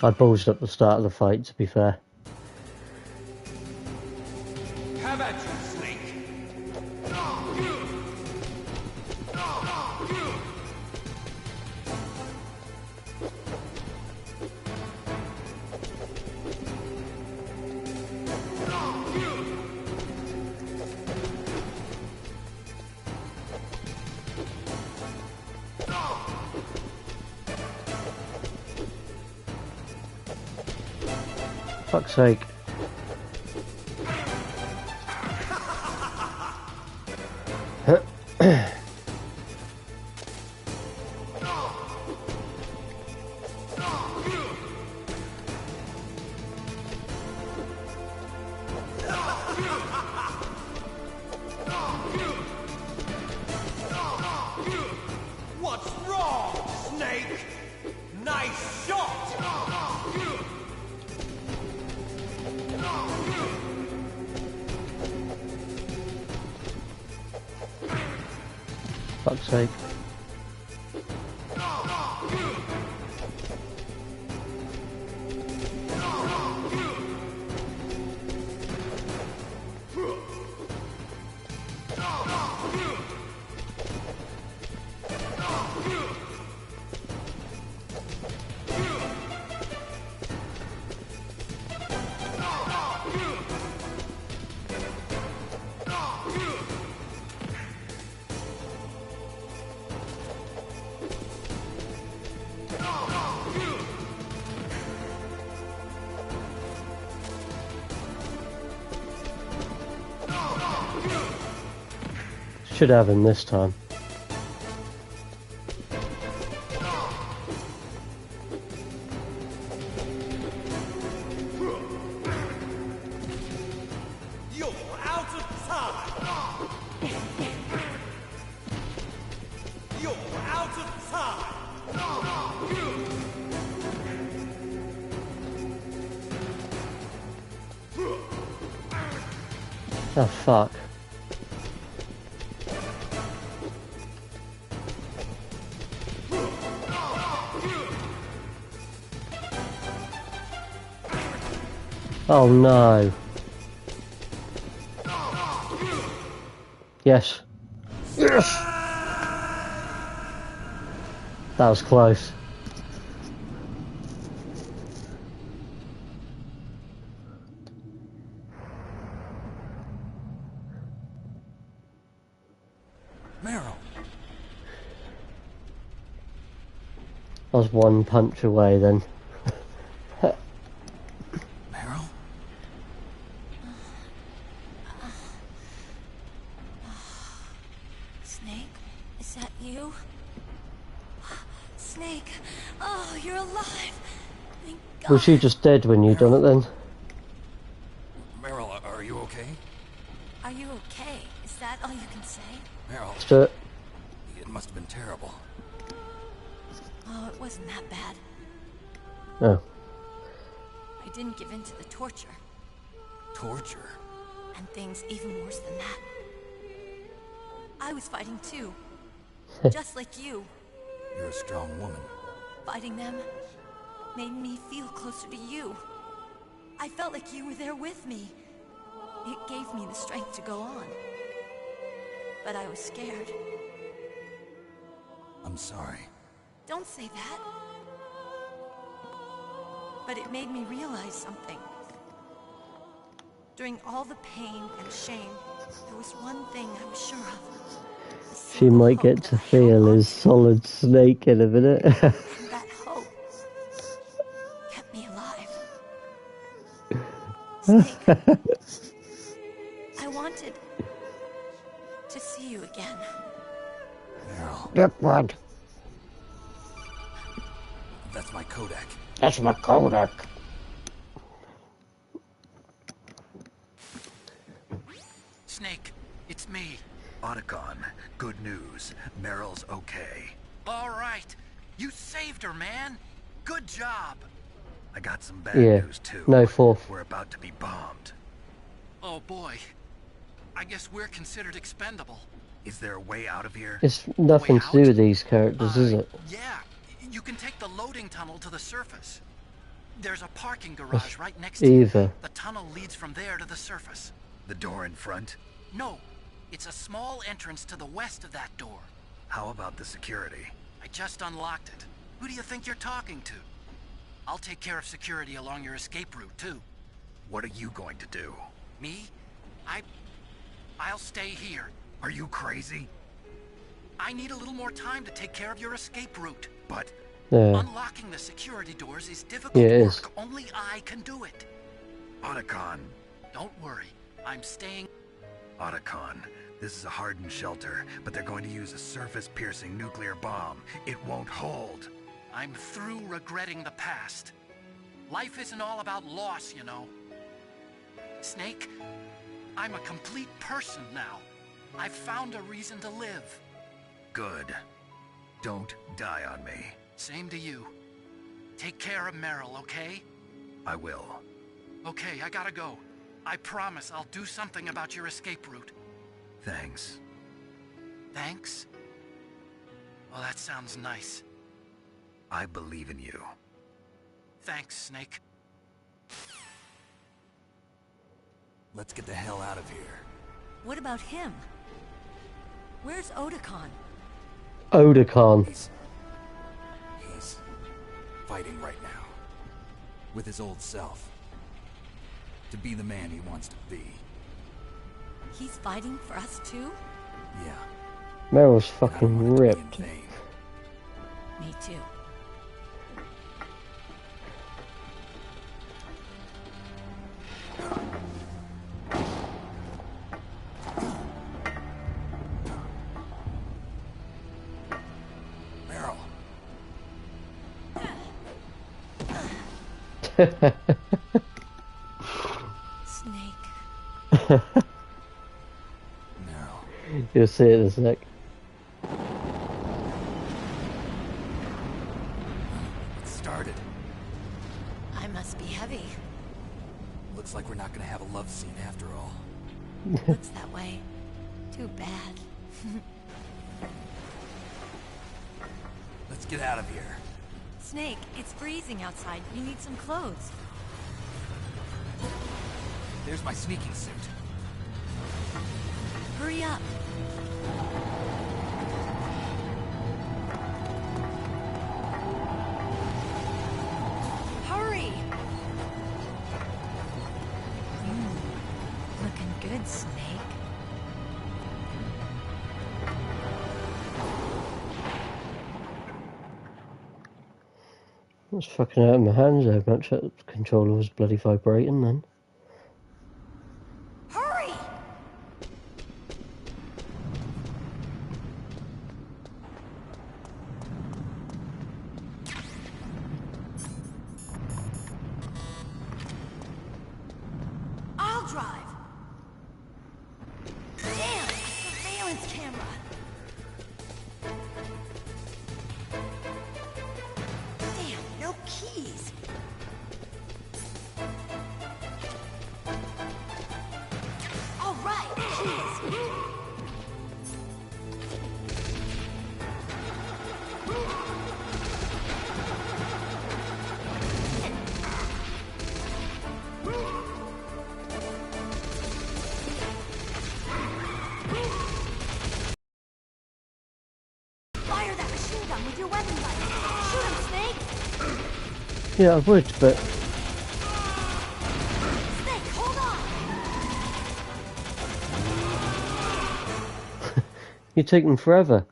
I ballsed up the start of the fight, to be fair. Have at you, Snake! Fuck's sake. What's wrong, Snake? Nice shot! Fuck's sake. Should have him this time. You're out of time! You're out of time! Oh fuck. Oh no. Yes. Yes! That was close. Meryl. I was one punch away then. Meryl? Snake, is that you? Snake, oh, you're alive. Thank God. Was she just dead when you done it then? Meryl, are you okay? Are you okay? Is that all you can say? Meryl, Let's do it. it must have been terrible. Oh, it wasn't that bad. Oh. I didn't give in to the torture. Torture? And things even worse than that. I was fighting too. Just like you. You're a strong woman. Fighting them made me feel closer to you. I felt like you were there with me. It gave me the strength to go on. But I was scared. I'm sorry. Don't say that. but it made me realize something. During all the pain and shame, there was one thing I was sure of. She might get to feel his Solid Snake in a minute. And that hope kept me alive. Snake, I wanted to see you again. Get one. That's my Kodak. That's my Kodak. Snake, it's me. Otacon, good news. Meryl's okay. All right. You saved her, man. Good job. I got some bad Yeah, news, too. no fourth. We're about to be bombed. Oh, boy. I guess we're considered expendable. Is there a way out of here? It's nothing to do with these characters, is it? Yeah. You can take the loading tunnel to the surface. There's a parking garage right next to Either. it. The tunnel leads from there to the surface. The door in front? No. It's a small entrance to the west of that door. How about the security? I just unlocked it. Who do you think you're talking to? I'll take care of security along your escape route, too. What are you going to do? Me? I'll stay here. Are you crazy? I need a little more time to take care of your escape route. But... Yeah. Unlocking the security doors is difficult Yeah, it work. is. Only I can do it. Otacon. Don't worry. I'm staying... Otacon. This is a hardened shelter, but they're going to use a surface-piercing nuclear bomb. It won't hold. I'm through regretting the past. Life isn't all about loss, you know. Snake, I'm a complete person now. I've found a reason to live. Good. Don't die on me. Same to you. Take care of Meryl, okay? I will. Okay, I gotta go. I promise I'll do something about your escape route. Thanks. Thanks? Well, that sounds nice. I believe in you. Thanks, Snake. Let's get the hell out of here. What about him? Where's Otacon? Otacon. He's fighting right now. With his old self. To be the man he wants to be. He's fighting for us too? Yeah. Meryl's fucking ripped. Me too. Meryl. Snake. You'll see it in a sec. It started. I must be heavy. Looks like we're not gonna have a love scene after all. Looks that way. Too bad. Let's get out of here. Snake, it's freezing outside. You need some clothes. There's my sneaking suit. Hurry up. Hurry! Looking good, Snake. I was fucking out of my hands how much that controller was bloody vibrating then. Hurry! I'll drive. Damn, surveillance camera. Damn, no keys. All right, keys. Fire that machine gun with your weapon light. Shoot him, Snake. Yeah, I would, but You take them forever.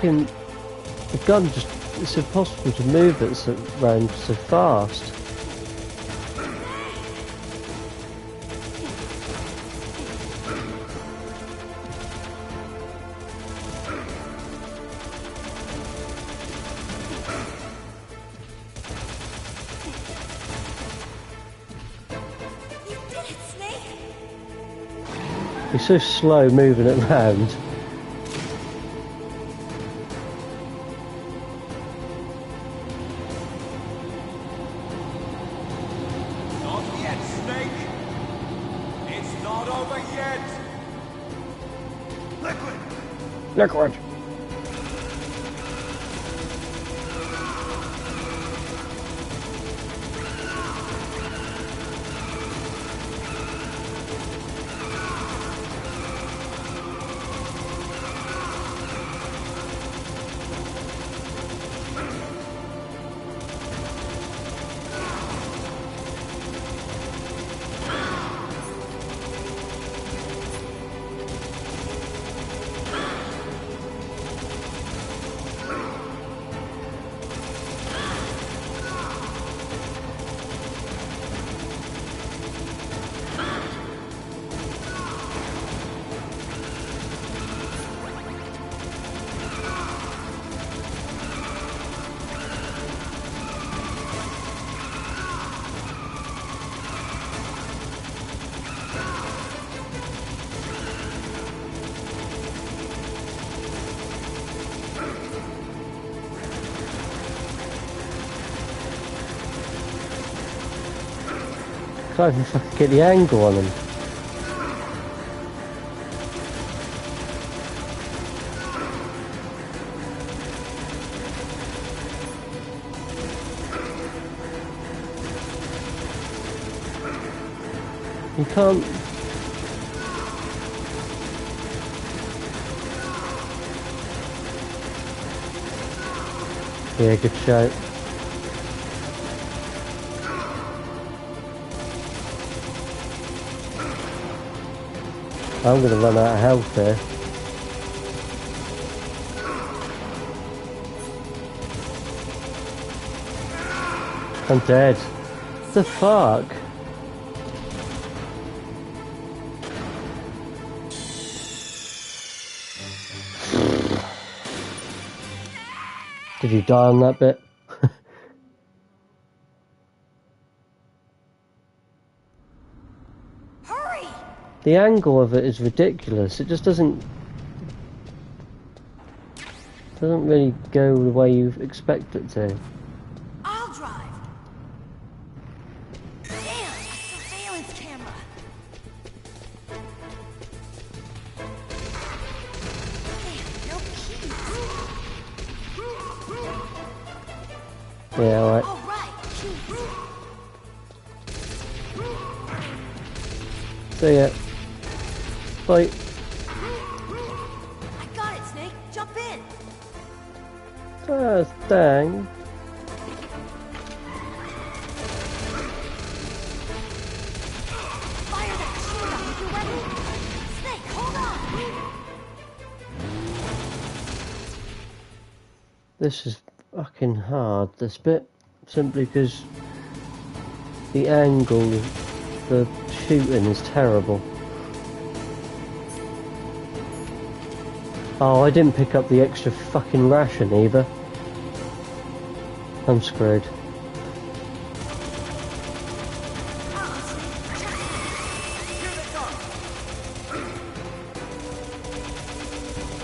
The gun just, it's impossible to move it around so fast. You did it, Snake! He's so slow moving it around. Liquid! Can't even fucking get the angle on him. You can't... Yeah, good shout. I'm gonna run out of health here. I'm dead. What the fuck? Did you die on that bit? Hurry! The angle of it is ridiculous. It just doesn't really go the way you expect it to. I'll drive. Damn, surveillance camera. Damn, no keys. Yeah, alright. All right, keys. See ya. Bye. I got it, Snake. Jump in. Ah, dang. Fire that shield up with your weapon. Snake, hold on. This is fucking hard, this bit. Simply because the angle, the shooting is terrible. Oh, I didn't pick up the extra fucking ration either. I'm screwed.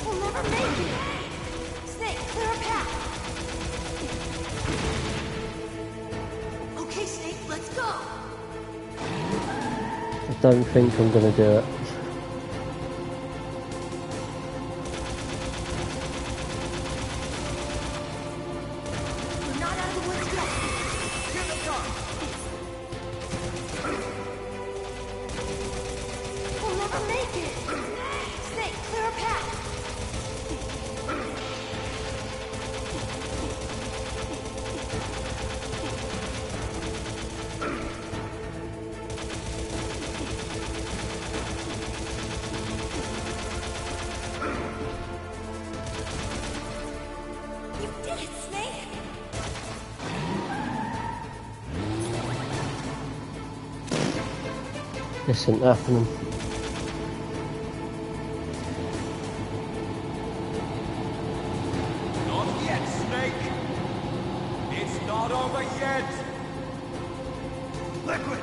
We'll never make it. Snake, clear a path. Okay, Snake, let's go. don't think I'm going to do it. We're not out of the woods yet. Here they come! We'll never make it. Snake, clear a path. You did it, Snake. This ain't happening. Not yet, Snake! It's not over yet! Liquid!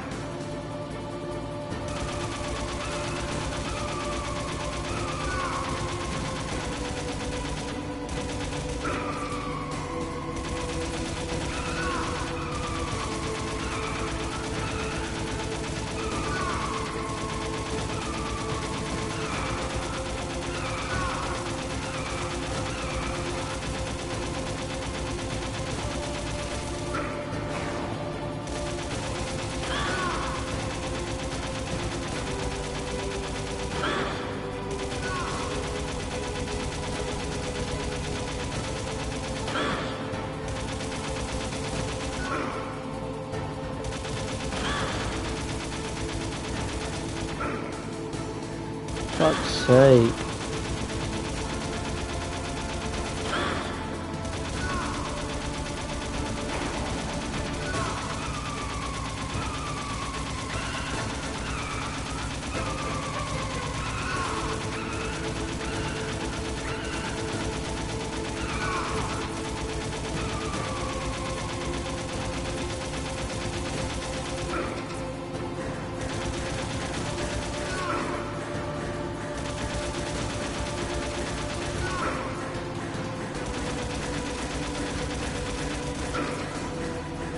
Fuck's sake.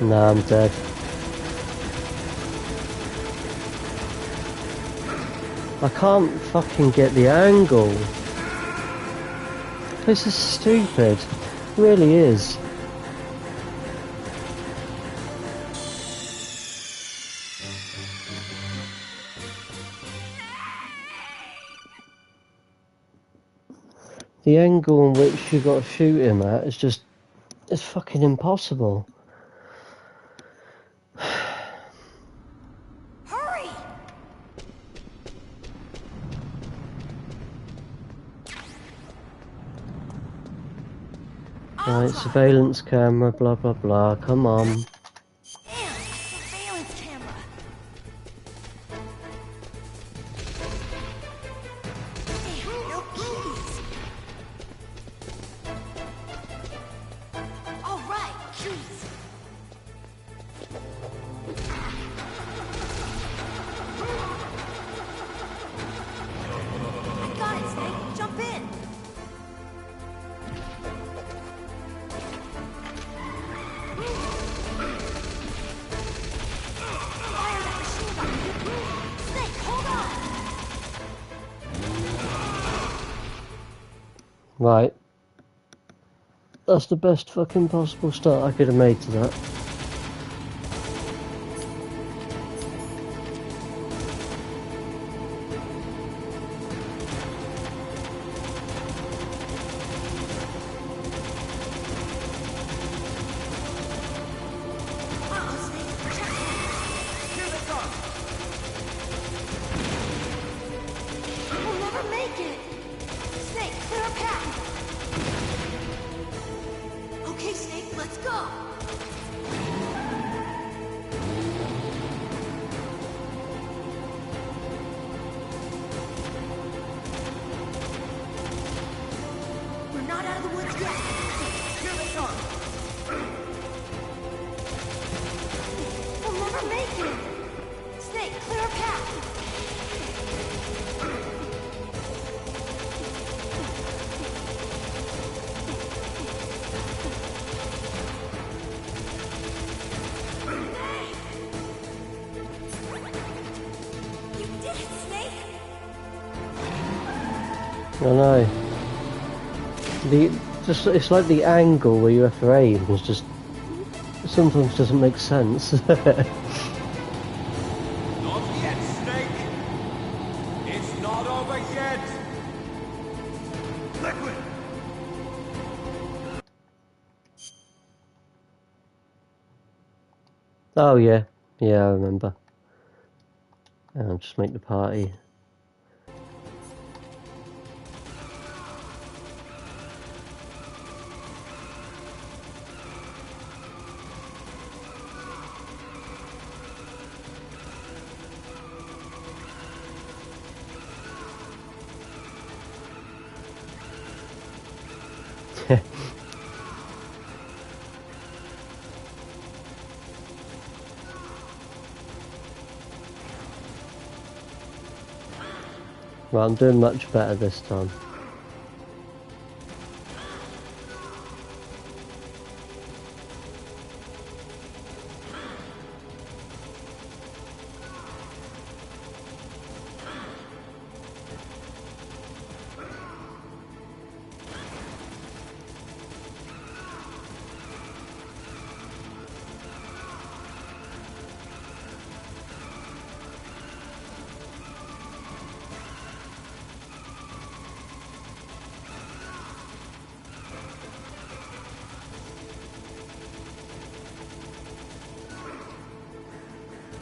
Nah, I'm dead. I can't fucking get the angle. This is stupid. It really is. The angle in which you got to shoot him at is just... it's fucking impossible. Hurry! Right, surveillance camera, blah blah blah, come on. Damn, surveillance camera. Damn, no keys. All right, keys. I got it, Snake. Jump in. Fire that machine gun. Snake, hold on. Right. That's the best fucking possible start I could have made to that. Uh-oh, Snake. Check it. Here they come! We'll never make it. Snake, clear a path. Okay, Snake, let's go. We're not out of the woods yet. Here they come! We'll never make it. Snake, clear a path. You I know. It's like the angle where you have to aim is just sometimes doesn't make sense. Not yet, Snake! It's not over yet! Liquid! Oh yeah, yeah, I remember. I'll just make the party. Right, I'm doing much better this time.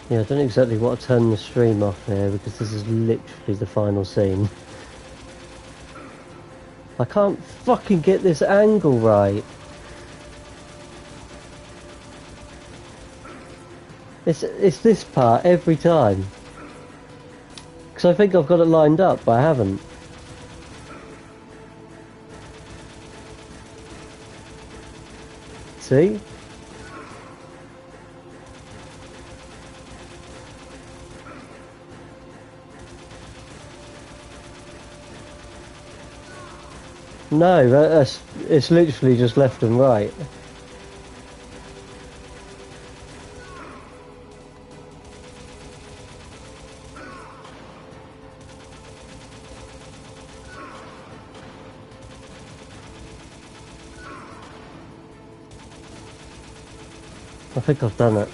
Yeah, I don't exactly want to turn the stream off here because this is literally the final scene. I can't fucking get this angle right. It's this part every time. Because I think I've got it lined up, but I haven't. See? No, it's literally just left and right. I think I've done it.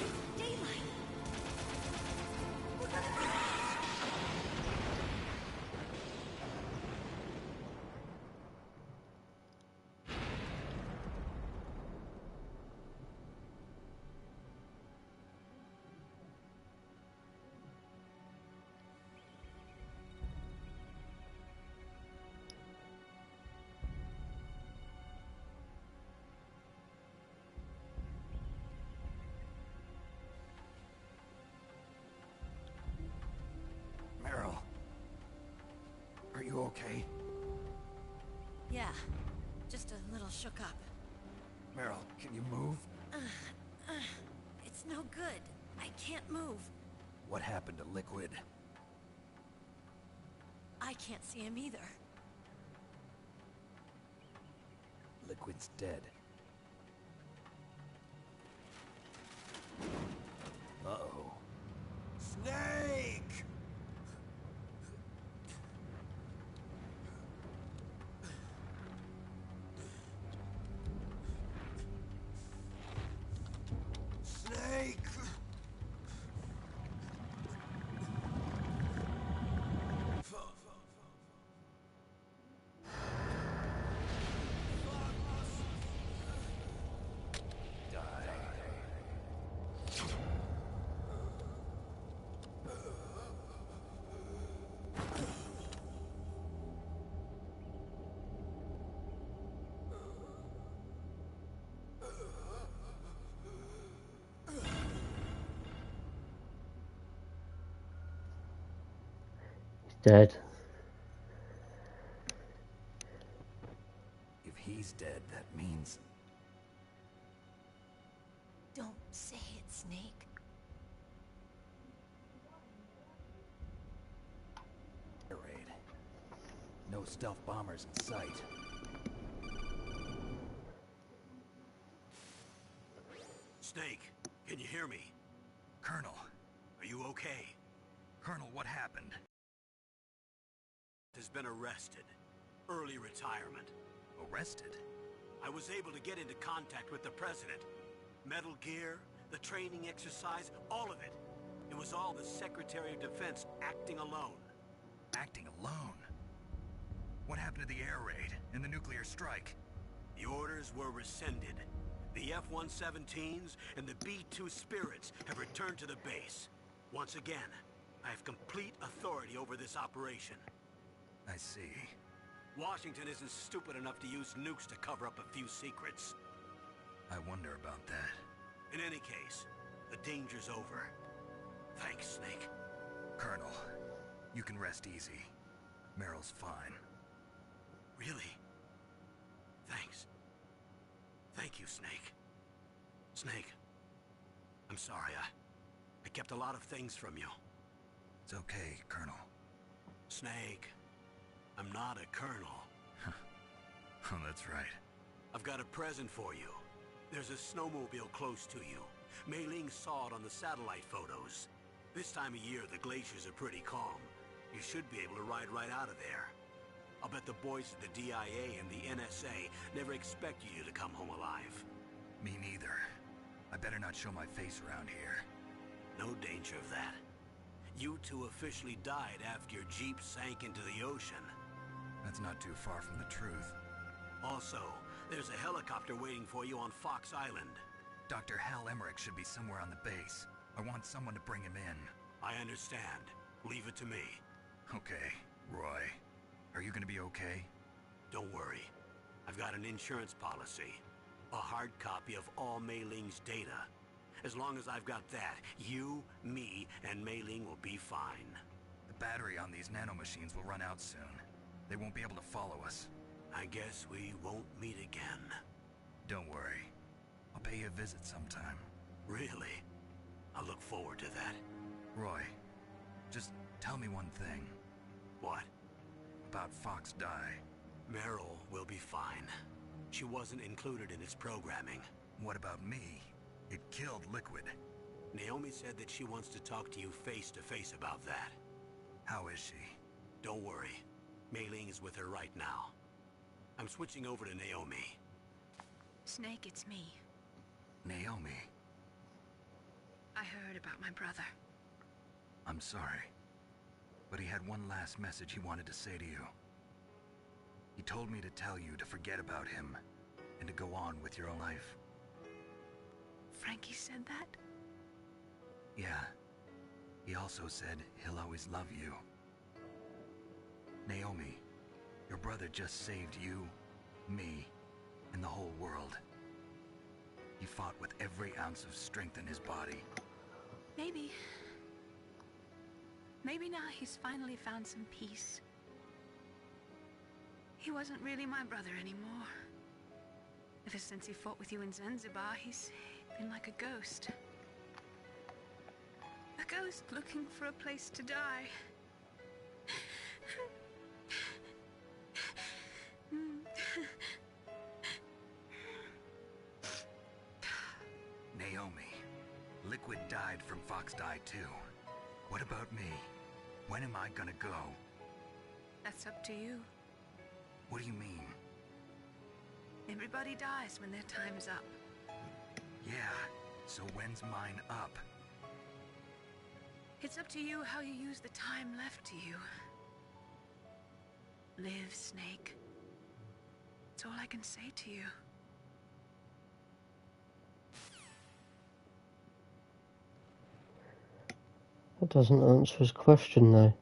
Meryl, are you okay? Yeah, just a little shook up. Meryl, can you move? It's no good. I can't move. What happened to Liquid? I can't see him either. Liquid's dead. Uh-oh. Snake! Snake! Dead. If he's dead, that means... Don't say it, Snake. Air raid. No stealth bombers in sight. Snake, can you hear me? Colonel. Are you okay? Colonel, what happened? Has been arrested. Early retirement. Arrested? I was able to get into contact with the President. Metal Gear, the training exercise, all of it. It was all the Secretary of Defense acting alone. Acting alone? What happened to the air raid and the nuclear strike? The orders were rescinded. The F-117s and the B-2 Spirits have returned to the base. Once again, I have complete authority over this operation. I see. Washington isn't stupid enough to use nukes to cover up a few secrets. I wonder about that. In any case, the danger's over. Thanks, Snake. Colonel, you can rest easy. Meryl's fine. Really? Thanks. Thank you, Snake. Snake, I'm sorry, I kept a lot of things from you. It's okay, Colonel. Snake, I'm not a colonel. Oh, that's right. I've got a present for you. There's a snowmobile close to you. Mei Ling saw it on the satellite photos. This time of year, the glaciers are pretty calm. You should be able to ride right out of there. I'll bet the boys at the DIA and the NSA never expected you to come home alive. Me neither. I better not show my face around here. No danger of that. You two officially died after your Jeep sank into the ocean. That's not too far from the truth. Also, there's a helicopter waiting for you on Fox Island. Dr. Hal Emmerich should be somewhere on the base. I want someone to bring him in. I understand. Leave it to me. Okay, Roy. Are you gonna be okay? Don't worry. I've got an insurance policy. A hard copy of all Mei Ling's data. As long as I've got that, you, me, and Mei Ling will be fine. The battery on these nanomachines will run out soon. They won't be able to follow us. I guess we won't meet again. Don't worry. I'll pay you a visit sometime. Really? I look forward to that. Roy, just tell me one thing. What? About Fox Die. Meryl will be fine. She wasn't included in its programming. What about me? It killed Liquid. Naomi said that she wants to talk to you face to face about that. How is she? Don't worry. Mei Ling is with her right now. I'm switching over to Naomi. Snake, it's me. Naomi. I heard about my brother. I'm sorry. But he had one last message he wanted to say to you. He told me to tell you to forget about him and to go on with your life. Frankie said that? Yeah. He also said he'll always love you. Naomi, your brother just saved you, me, and the whole world. He fought with every ounce of strength in his body. Maybe. Maybe now he's finally found some peace. He wasn't really my brother anymore. Ever since he fought with you in Zanzibar, he's been like a ghost. A ghost looking for a place to die. Naomi, Liquid died from Fox Die too. What about me? When am I gonna go? That's up to you. What do you mean? Everybody dies when their time's up. Yeah, so when's mine up? It's up to you how you use the time left to you. Live, Snake. That's all I can say to you. That doesn't answer his question, though.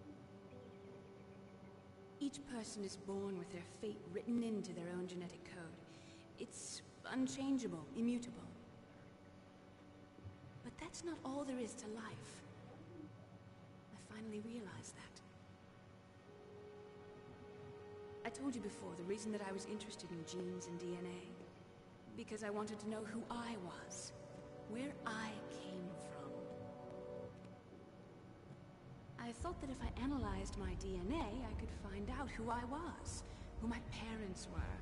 Each person is born with their fate written into their own genetic code. It's unchangeable, immutable. But that's not all there is to life. I finally realized that. I told you before the reason that I was interested in genes and DNA. Because I wanted to know who I was. Where I came from. I thought that if I analyzed my DNA, I could find out who I was, who my parents were,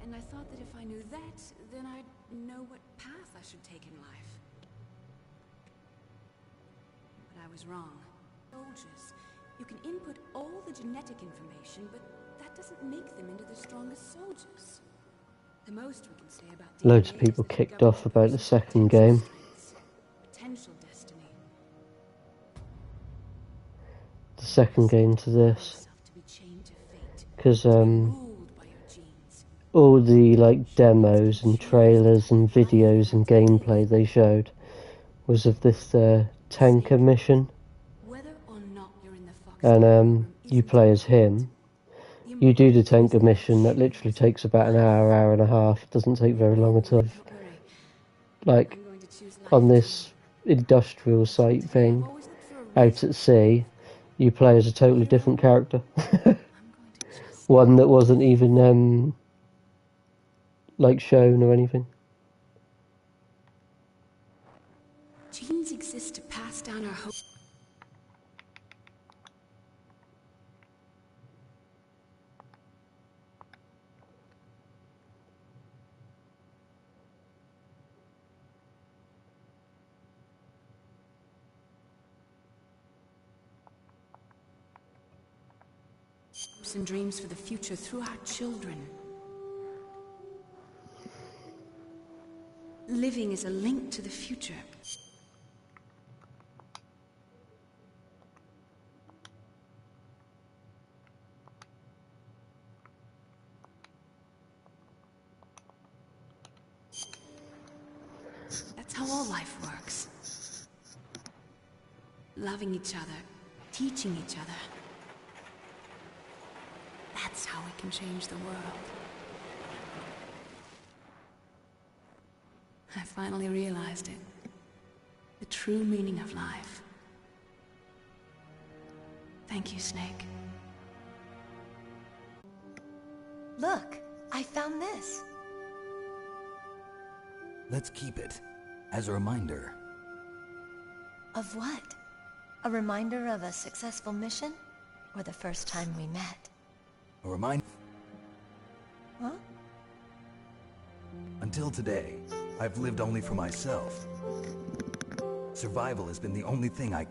and I thought that if I knew that, then I'd know what path I should take in life. But I was wrong. Soldiers, you can input all the genetic information, but that doesn't make them into the strongest soldiers. The most we can say about Loads of DNA people is that kicked the off about the government second potential game. strengths, potential destiny. The second game to this. To be chained to fate, Because, ruled by your genes. all the, like, demos and trailers and videos and gameplay they showed was of this, tanker mission. Whether or not you're in the Fox And, you play as him. You do the tanker mission that literally takes about an hour, hour and a half. It doesn't take very long at all. Like, on this industrial site thing, out at sea, you play as a totally different character. One that wasn't even, like, shown or anything. Genes exist to pass down our hope. And dreams for the future through our children. Living is a link to the future. That's how all life works. Loving each other, teaching each other. That's how we can change the world. I finally realized it. The true meaning of life. Thank you, Snake. Look, I found this. Let's keep it as a reminder. Of what? A reminder of a successful mission? Or the first time we met? A reminder. Huh? Until today, I've lived only for myself. Survival has been the only thing I care